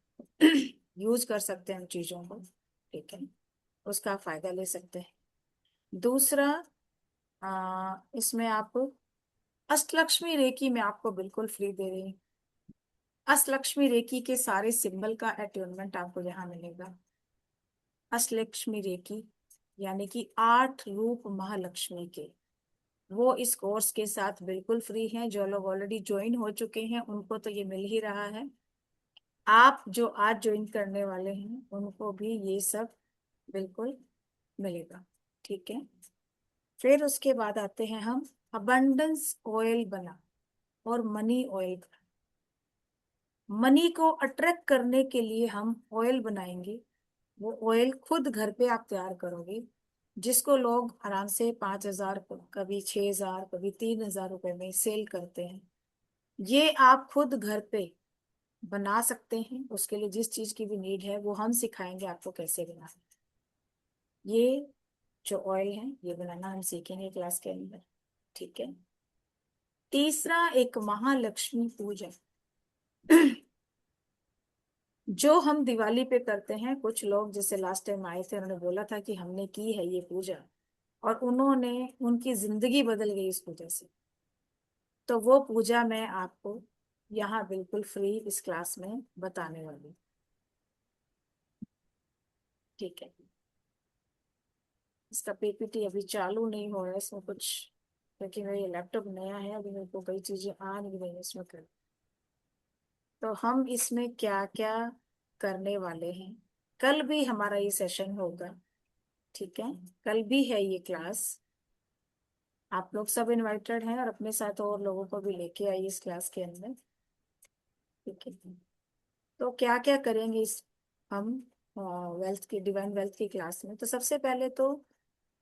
यूज कर सकते हैं उन चीजों को। ठीक है। उसका फायदा ले सकते हैं। दूसरा, इसमें आप अष्टलक्ष्मी रेकी में आपको बिल्कुल फ्री दे रही हूँ। अष्टलक्ष्मी रेकी के सारे सिंबल का अट्यूनमेंट आपको यहाँ मिलेगा। अष्टलक्ष्मी रेकी यानी कि 8 रूप महालक्ष्मी के, वो इस कोर्स के साथ बिल्कुल फ्री हैं। जो लोग ऑलरेडी ज्वाइन हो चुके हैं उनको तो ये मिल ही रहा है। आप जो आज ज्वाइन करने वाले हैं उनको भी ये सब बिल्कुल मिलेगा। ठीक है। फिर उसके बाद आते हैं हम अबंडेंस ऑयल बना और मनी ऑयल। मनी को अट्रैक्ट करने के लिए हम ऑयल बनाएंगे। वो ऑयल खुद घर पे आप तैयार करोगे, जिसको लोग आराम से 5,000, कभी 6,000, कभी 3,000 रुपए में सेल करते हैं। ये आप खुद घर पे बना सकते हैं। उसके लिए जिस चीज की भी नीड है वो हम सिखाएंगे आपको कैसे बनाना है। ये जो ऑयल है ये बनाना हम सीखेंगे क्लास के अंदर। ठीक है। तीसरा, एक महालक्ष्मी पूजा जो हम दिवाली पे करते हैं। कुछ लोग जैसे लास्ट टाइम आए थे, उन्होंने बोला था कि हमने की है ये पूजा, और उन्होंने, उनकी जिंदगी बदल गई इस पूजा से। तो वो पूजा मैं आपको यहाँ बिल्कुल फ्री इस क्लास में बताने वाली हूँ। ठीक है। इसका पीपीटी अभी चालू नहीं हो रहा है, इसमें कुछ, क्योंकि मेरा ये लैपटॉप नया है, अभी मेरे को कई चीजें आ नहीं रही इसमें कर। तो हम इसमें क्या क्या करने वाले हैं। कल भी हमारा ये सेशन होगा। ठीक है। कल भी है ये क्लास। आप लोग सब इनवाइटेड हैं, और अपने साथ और लोगों को भी लेके आइए इस क्लास के अंदर। ठीक है। तो क्या क्या करेंगे इस, हम वेल्थ की, डिवाइन वेल्थ की क्लास में, तो सबसे पहले तो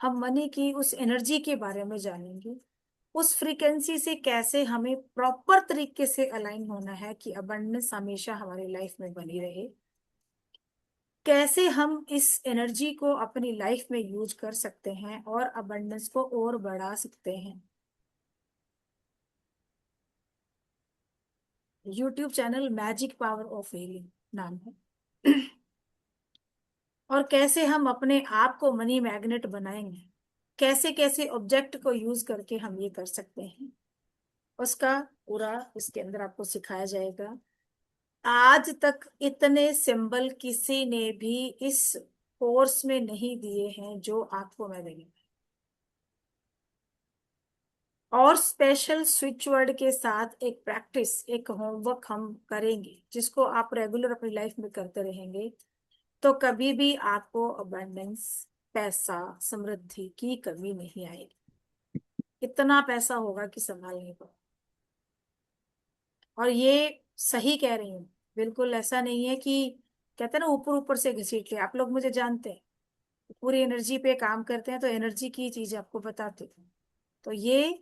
हम मनी की उस एनर्जी के बारे में जानेंगे। उस फ्रीक्वेंसी से कैसे हमें प्रॉपर तरीके से अलाइन होना है कि अबंडेंस हमेशा हमारी लाइफ में बनी रहे। कैसे हम इस एनर्जी को अपनी लाइफ में यूज कर सकते हैं और अबंडेंस को और बढ़ा सकते हैं। YouTube channel magic power of healing नाम है। और कैसे हम अपने आप को मनी मैग्नेट बनाएंगे, कैसे कैसे ऑब्जेक्ट को यूज करके हम ये कर सकते हैं, उसका पूरा इसके अंदर आपको सिखाया जाएगा। आज तक इतने सिंबल किसी ने भी इस कोर्स में नहीं दिए हैं जो आपको मैं देंगे। और स्पेशल स्विच वर्ड के साथ एक प्रैक्टिस, एक होमवर्क हम करेंगे, जिसको आप रेगुलर अपनी लाइफ में करते रहेंगे। तो कभी भी आपको अबंडेंस, पैसा, समृद्धि की कमी नहीं आएगी। इतना पैसा होगा कि संभाल नहीं पाओ। और ये सही कह रही हूँ, बिल्कुल ऐसा नहीं है कि, कहते हैं ना ऊपर ऊपर से घसीट के। आप लोग मुझे जानते हैं, पूरी एनर्जी पे काम करते हैं, तो एनर्जी की चीज आपको बताते हैं। तो ये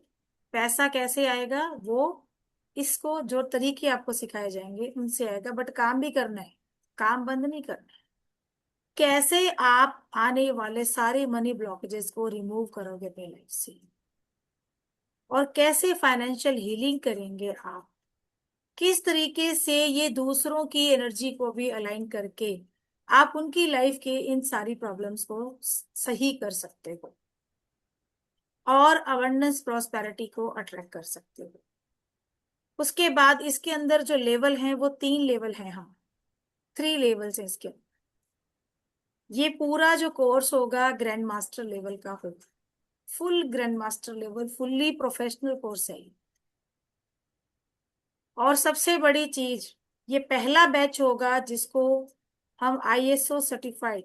पैसा कैसे आएगा, वो इसको जो तरीके आपको सिखाए जाएंगे उनसे आएगा। बट काम भी करना है, काम बंद नहीं करना है। कैसे आप आने वाले सारे मनी ब्लॉकेजेस को रिमूव करोगे अपनी लाइफ से, और कैसे फाइनेंशियल हीलिंग करेंगे आप, किस तरीके से ये दूसरों की एनर्जी को भी अलाइन करके आप उनकी लाइफ के इन सारी प्रॉब्लम्स को सही कर सकते हो। और अबंडेंस प्रॉस्पेरिटी को अट्रैक्ट कर सकते हो। उसके बाद इसके अंदर जो लेवल हैं वो 3 लेवल हैं, हम 3 लेवल्स हैं इसके। ये पूरा जो कोर्स होगा ग्रैंड मास्टर लेवल का होगा, full grand master level, fully professional course है ये। और सबसे बड़ी चीज, ये पहला बैच होगा जिसको हम आईएसओ सर्टिफाइड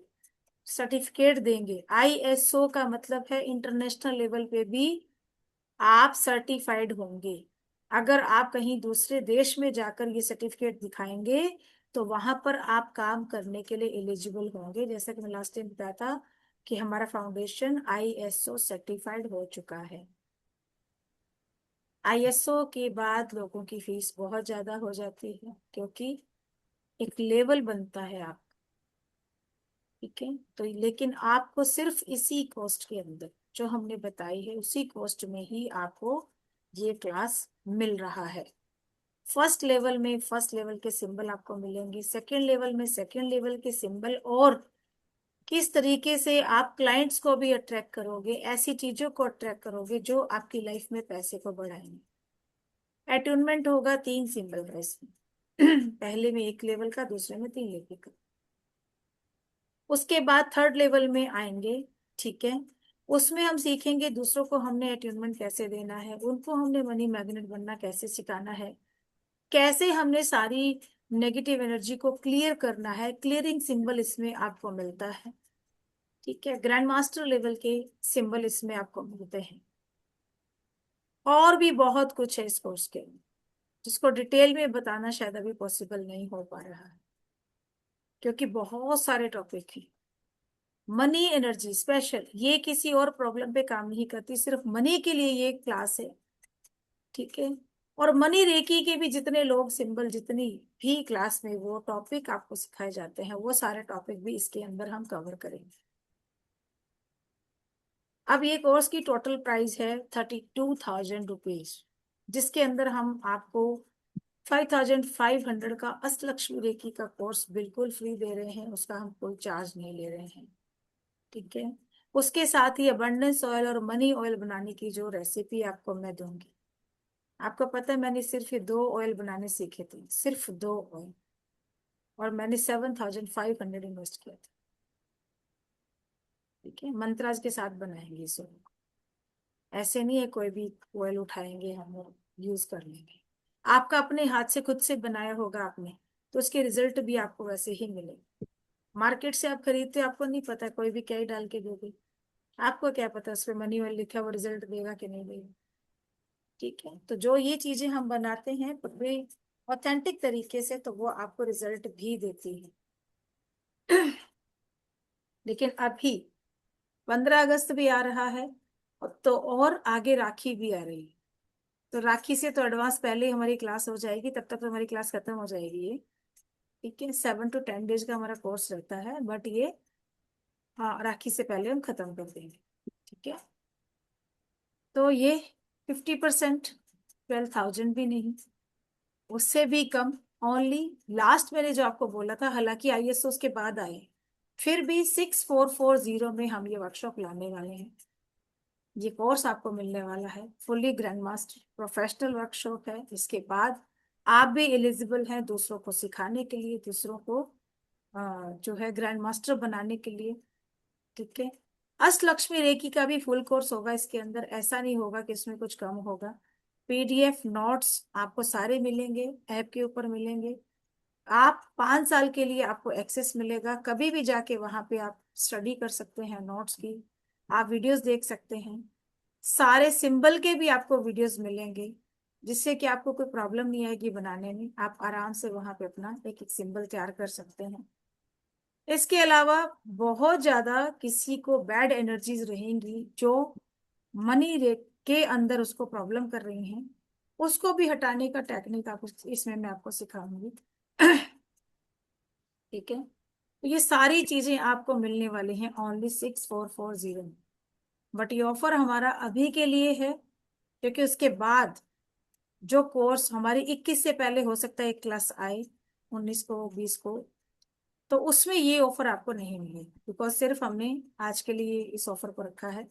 सर्टिफिकेट देंगे। आईएसओ का मतलब है इंटरनेशनल लेवल पे भी आप सर्टिफाइड होंगे। अगर आप कहीं दूसरे देश में जाकर ये सर्टिफिकेट दिखाएंगे तो वहां पर आप काम करने के लिए एलिजिबल होंगे। जैसा कि मैं लास्ट टाइम बताया था कि हमारा फाउंडेशन आईएसओ सर्टिफाइड हो चुका है। आईएसओ के बाद लोगों की फीस बहुत ज्यादा हो जाती है, क्योंकि एक लेवल बनता है आप, ठीक है। तो लेकिन आपको सिर्फ इसी कॉस्ट के अंदर जो हमने बताई है उसी कॉस्ट में ही आपको ये क्लास मिल रहा है। फर्स्ट लेवल में फर्स्ट लेवल के सिंबल आपको मिलेंगे, सेकंड लेवल में सेकंड लेवल के सिंबल, और किस तरीके से आप क्लाइंट्स को भी अट्रैक्ट करोगे, ऐसी चीजों को अट्रैक्ट करोगे जो आपकी लाइफ में पैसे को बढ़ाएंगे। अट्यूनमेंट होगा 3 सिंबल का इसमें पहले में 1 लेवल का, दूसरे में 3 लेवल का। उसके बाद थर्ड लेवल में आएंगे, ठीक है। उसमें हम सीखेंगे दूसरों को हमने अट्यूनमेंट कैसे देना है, उनको हमने मनी मैग्नेट बनना कैसे सिखाना है, कैसे हमने सारी नेगेटिव एनर्जी को क्लियर करना है। क्लियरिंग सिंबल इसमें आपको मिलता है, ठीक है। ग्रैंड मास्टर लेवल के सिंबल इसमें आपको मिलते हैं। और भी बहुत कुछ है इस कोर्स के अंदर, जिसको डिटेल में बताना शायद अभी पॉसिबल नहीं हो पा रहा है, क्योंकि बहुत सारे टॉपिक हैं। मनी एनर्जी स्पेशल, ये किसी और प्रॉब्लम पे काम नहीं करती, सिर्फ मनी के लिए ये क्लास है, ठीक है। और मनी रेकी के भी जितने लोग सिंबल, जितनी भी क्लास में वो टॉपिक आपको सिखाए जाते हैं, वो सारे टॉपिक भी इसके अंदर हम कवर करेंगे। अब ये कोर्स की टोटल प्राइस है 32,000 रुपीज, जिसके अंदर हम आपको 5,500 का अष्टलक्ष्मी रेकी का कोर्स बिल्कुल फ्री दे रहे हैं, उसका हम कोई चार्ज नहीं ले रहे हैं, ठीक है। उसके साथ ही अबंडेंस ऑयल और मनी ऑयल बनाने की जो रेसिपी आपको मैं दूंगी। आपको पता है मैंने सिर्फ ये 2 ऑयल बनाने सीखे थे, सिर्फ 2 ऑयल, और मैंने 7,500 इन्वेस्ट किया था, ठीक है। मंत्राज के साथ बनाएंगे इस oil को। ऐसे नहीं है कोई भी ऑयल उठाएंगे हम और यूज कर लेंगे। आपका अपने हाथ से खुद से बनाया होगा आपने, तो उसके रिजल्ट भी आपको वैसे ही मिलेंगे। मार्केट से आप खरीदते हो, आपको नहीं पता कोई भी क्या ही डाल के दोगे, आपको क्या पता उस पर मनी ऑयल लिखा है वो रिजल्ट देगा कि नहीं देगा, ठीक है। तो जो ये चीजें हम बनाते हैं वे ऑथेंटिक तरीके से, तो वो आपको रिजल्ट भी देती है लेकिन अभी 15 अगस्त भी आ रहा है, तो और आगे राखी भी आ रही है, तो राखी से तो एडवांस पहले ही हमारी क्लास हो जाएगी, तब तक तो हमारी क्लास खत्म हो जाएगी ये, ठीक है। 7 to 10 डेज का हमारा कोर्स रहता है, बट ये हाँ राखी से पहले हम खत्म कर देंगे, ठीक है। तो ये 50%, 12,000 भी नहीं, उससे भी कम, ओनली लास्ट मैंने जो आपको बोला था, हालांकि आईएसओ उसके बाद आए, फिर भी 6440 में हम ये वर्कशॉप लाने वाले हैं। ये कोर्स आपको मिलने वाला है, fully grand master professional workshop है। इसके बाद आप भी एलिजिबल हैं दूसरों को सिखाने के लिए, दूसरों को जो है ग्रैंड मास्टर बनाने के लिए, ठीक है। अष्टलक्ष्मी रेकी का भी फुल कोर्स होगा इसके अंदर, ऐसा नहीं होगा कि इसमें कुछ कम होगा। पीडीएफ नोट्स आपको सारे मिलेंगे, ऐप के ऊपर मिलेंगे। आप 5 साल के लिए आपको एक्सेस मिलेगा, कभी भी जाके वहां पे आप स्टडी कर सकते हैं नोट्स की, आप वीडियोस देख सकते हैं। सारे सिंबल के भी आपको वीडियोस मिलेंगे, जिससे कि आपको कोई प्रॉब्लम नहीं आएगी बनाने में, आप आराम से वहां पे अपना एक एक सिंबल तैयार कर सकते हैं। इसके अलावा बहुत ज्यादा किसी को बैड एनर्जीज रहेंगी जो मनी रेट के अंदर उसको प्रॉब्लम कर रही हैं, उसको भी हटाने का टेक्निक आपको इसमें मैं आपको सिखाऊंगी ठीक है। तो ये सारी चीजें आपको मिलने वाली हैं ओनली 6440 में, बट ये ऑफर हमारा अभी के लिए है, क्योंकि उसके बाद जो कोर्स हमारी 21 से पहले हो सकता है एक क्लास आए, 19 को 20 को, तो उसमें ये ऑफर आपको नहीं मिलेगी, बिकॉज सिर्फ हमने आज के लिए इस ऑफर को रखा है।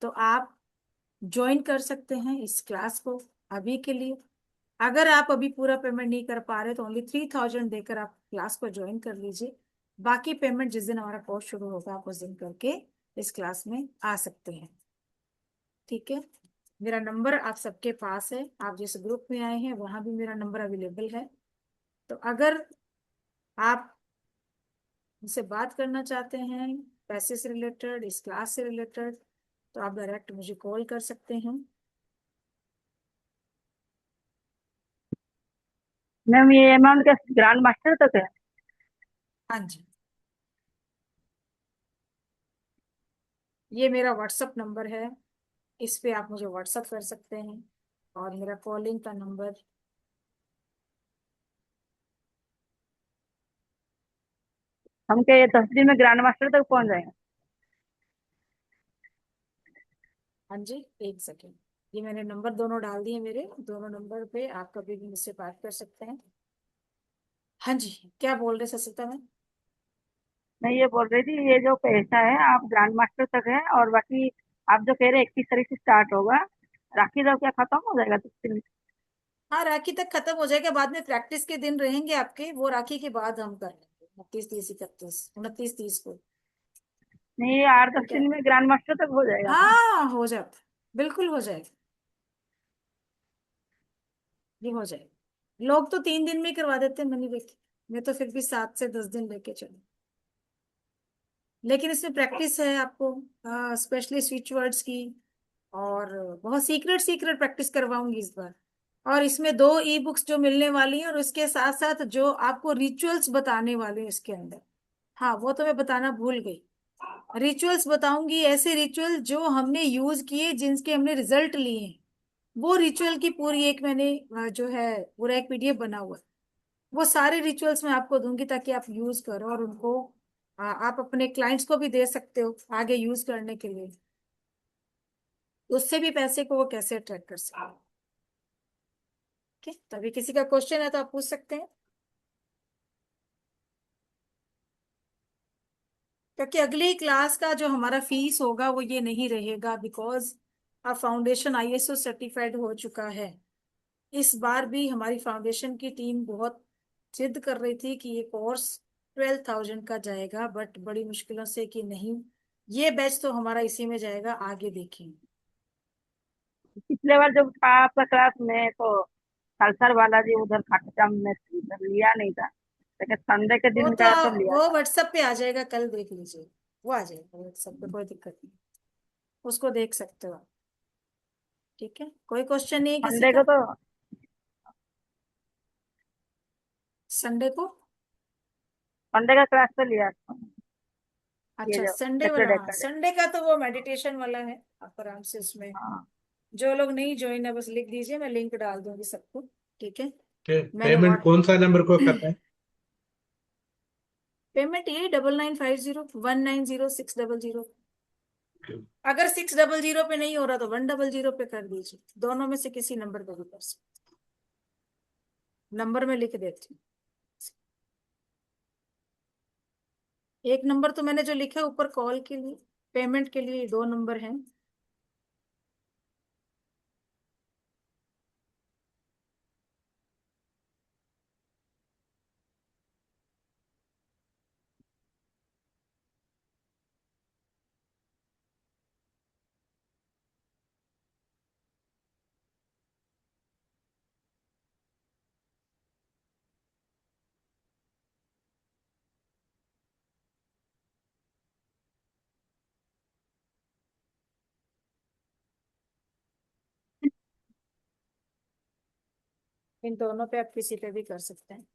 तो आप ज्वाइन कर सकते हैं इस क्लास को अभी के लिए। अगर आप अभी पूरा पेमेंट नहीं कर पा रहे तो ओनली 3000 देकर आप क्लास को ज्वाइन कर लीजिए। बाकी पेमेंट जिस दिन हमारा कोर्स शुरू होगा आप उस दिन करके इस क्लास में आ सकते हैं। ठीक है, मेरा नंबर आप सबके पास है, आप जिस ग्रुप में आए हैं वहां भी मेरा नंबर अवेलेबल है। तो अगर आप मुझसे बात करना चाहते हैं पैसे से रिलेटेड, इस क्लास से रिलेटेड, तो आप डायरेक्ट मुझे कॉल कर सकते हैं। मैम ये अमाउंट क्या ग्रैंड मास्टर तक है? हाँ जी, ये मेरा व्हाट्सअप नंबर है, इस पे आप मुझे व्हाट्सअप कर सकते हैं। और मेरा कॉलिंग का नंबर, हम क्या ये 10 दिन में ग्रैंड मास्टर तक पहुंच जाएंगे? हाँ जी, एक सेकेंड, ये मैंने नंबर दोनों डाल दिए, मेरे दोनों नंबर पे आप कभी भी मुझसे बात कर सकते हैं। हाँ जी, क्या बोल रहे सरिता मैम? मैं ये बोल रही थी ये जो पैसा है आप ग्रैंड मास्टर तक है, और बाकी आप जो कह रहे हैं 21 तारीख से स्टार्ट होगा, राखी तो क्या खत्म हो जाएगा 10 दिन? हाँ, राखी तक खत्म हो जाएगा, बाद में प्रैक्टिस के दिन रहेंगे आपके, वो राखी के बाद हम कर लेंगे 29 30 31 29 30 को। नहीं, ये 8-10 ठीक है, दिन में ग्रैंड मास्टर तक हो जाएगा ना? हाँ हो जाता, बिल्कुल हो जाएगा, ये हो जाएगा। लोग तो 3 दिन में ही करवा देते हैं मनी बैक, मैं तो फिर भी 7 से 10 दिन लेके चलूँ। लेकिन इसमें प्रैक्टिस है आपको, स्पेशली स्विच वर्ड्स की, और बहुत सीक्रेट सीक्रेट प्रैक्टिस करवाऊंगी इस बार। और इसमें 2 ई बुक्स जो मिलने वाली हैं, और उसके साथ साथ जो आपको रिचुअल्स बताने वाले हैं इसके अंदर। हाँ, वो तो मैं बताना भूल गई, रिचुअल्स बताऊंगी, ऐसे रिचुअल जो हमने यूज किए जिनके हमने रिजल्ट लिए हैं। वो रिचुअल की पूरी एक मैंने जो है पूरा एक पीडीएफ बना हुआ है। वो सारे रिचुअल्स मैं आपको दूंगी ताकि आप यूज करो, और उनको आप अपने क्लाइंट्स को भी दे सकते हो आगे यूज करने के लिए। उससे भी पैसे को वो कैसे अट्रैक्ट कर सकते हैं। ठीक है, तो अभी किसी का क्वेश्चन है तो आप पूछ सकते हैं, क्योंकि अगली क्लास का जो हमारा फीस होगा वो ये नहीं रहेगा, बिकॉज अब फाउंडेशन आईएसओ सर्टिफाइड हो चुका है। इस बार भी हमारी फाउंडेशन की टीम बहुत जिद कर रही थी कि ये कोर्स 12,000 का जाएगा, बट बड़ी मुश्किलों से कि नहीं, ये बैच तो हमारा इसी में जाएगा, आगे देखेंगे। पिछले बार जब था आपका क्लास में तो कलसर बालाजी उधर खाटूश्याम में उधर लिया नहीं था, लेकिन संडे के वो दिन तो का तो लिया वो था। व्हाट्सएप पे आ जाएगा, कल देख लीजिए, वो आ जाएगा व्हाट्सएप पे, कोई दिक्कत नहीं, उसको देख सकते हो आप। ठीक है, कोई क्वेश्चन नहीं है किसी संडे को का? तो संडे को? संडे का क्लास तो लिया था, ये अच्छा, जो संडे वाला, सैटरडे हाँ का डे। संडे का तो वो मेडिटेशन वाला है, आप आराम से उसमें, हाँ। जो लोग नहीं ज्वाइन है बस लिख दीजिए, मैं लिंक डाल दूंगी सबको। ठीक है, मैंने पेमेंट कौन सा नंबर को करना है? पेमेंट ये 9950190600। अगर 600 पे नहीं हो रहा तो 100 पे कर दीजिए, दोनों में से किसी नंबर पे भी कर सकते, नंबर में लिख देती हूँ। एक नंबर तो मैंने जो लिखा है ऊपर कॉल के लिए, पेमेंट के लिए 2 नंबर हैं। इन दोनों पे आप किसी पे भी कर सकते हैं।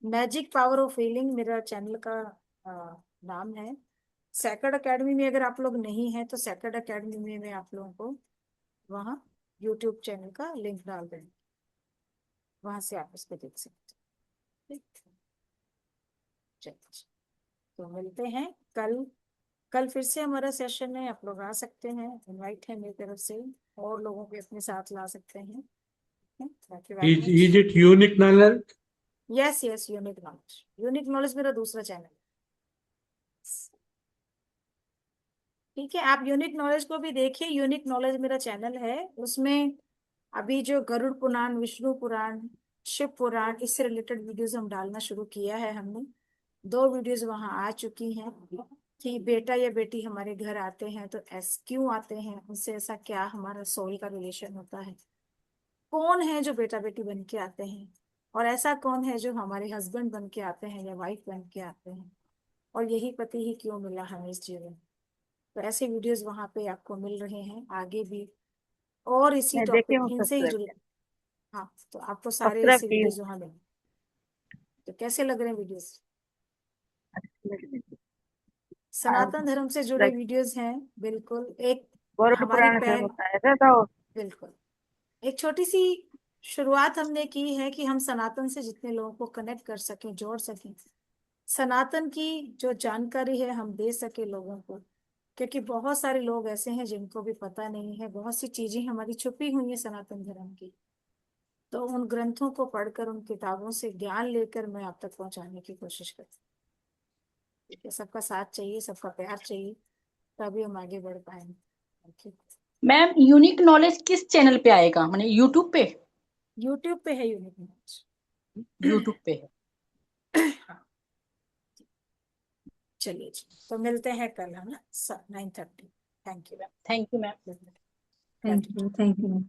मैजिक पावर ऑफ हीलिंग मेरा चैनल का नाम है। सैकड़ एकेडमी में अगर आप लोग नहीं हैं तो सैकड़ एकेडमी में मैं आप लोगों को वहाँ यूट्यूब चैनल का लिंक डाल देंगे, वहां से आप उसको देख सकते हैं। ठीक, चलिए, तो मिलते हैं कल कल फिर से हमारा सेशन है, आप लोग आ सकते हैं, इनवाइट है मेरी तरफ से, और लोगों को अपने साथ ला सकते हैं। Thank you very Is much. it unique knowledge? Yes yes, unique knowledge, unique knowledge मेरा दूसरा चैनल है। ठीक है, आप यूनिक नॉलेज को भी देखिए, यूनिक नॉलेज मेरा चैनल है, उसमें अभी जो गरुड़ पुराण, विष्णु पुराण, शिव पुराण, इससे रिलेटेड वीडियोस हम डालना शुरू किया है हमने। 2 वीडियोस वहां आ चुकी हैं कि बेटा या बेटी हमारे घर आते हैं तो क्यों आते हैं, उनसे ऐसा क्या हमारा सोल का रिलेशन होता है, कौन है जो बेटा बेटी बन के आते हैं, और ऐसा कौन है जो हमारे हस्बैंड बन के आते हैं या वाइफ बन के आते हैं, और यही पति ही क्यों मिला हमें इस जीवन। तो ऐसे वीडियोस वहां पे आपको मिल रहे हैं आगे भी, और इसी मैं देखी टॉपिक हूँ इनसे ही सब्सक्राइब जुड़े। हाँ, तो आपको सारे सब्सक्राइब ऐसे की हूँ। वीडियोस वहां मिलेंगे। तो कैसे लग रहे हैं वीडियोस? सनातन धर्म से जुड़े वीडियोस हैं, बिल्कुल। एक गरुड़ हमारी पुराण से पहल, बताया था तो बिल्कुल एक छोटी सी शुरुआत हमने की है कि हम सनातन से जितने लोगों को कनेक्ट कर सकें, जोड़ सकें, सनातन की जो जानकारी है हम दे सके लोगों को, क्योंकि बहुत सारे लोग ऐसे हैं जिनको भी पता नहीं है, बहुत सी चीजें हमारी छुपी हुई है सनातन धर्म की। तो उन ग्रंथों को पढ़कर, उन किताबों से ज्ञान लेकर मैं आप तक पहुंचाने की कोशिश करती हूँ। ठीक है, सबका साथ चाहिए, सबका प्यार चाहिए, तभी हम आगे बढ़ पाएंगे। Thank you. Ma'am unique knowledge किस चैनल पे आएगा, माने यूट्यूब पे? यूट्यूब पे है यूनिक नॉलेज। यूट्यूब पे है। हाँ, चलिए जी, तो मिलते हैं कल, है ना, 9:30। Thank you. Thank you ma'am. Thank you.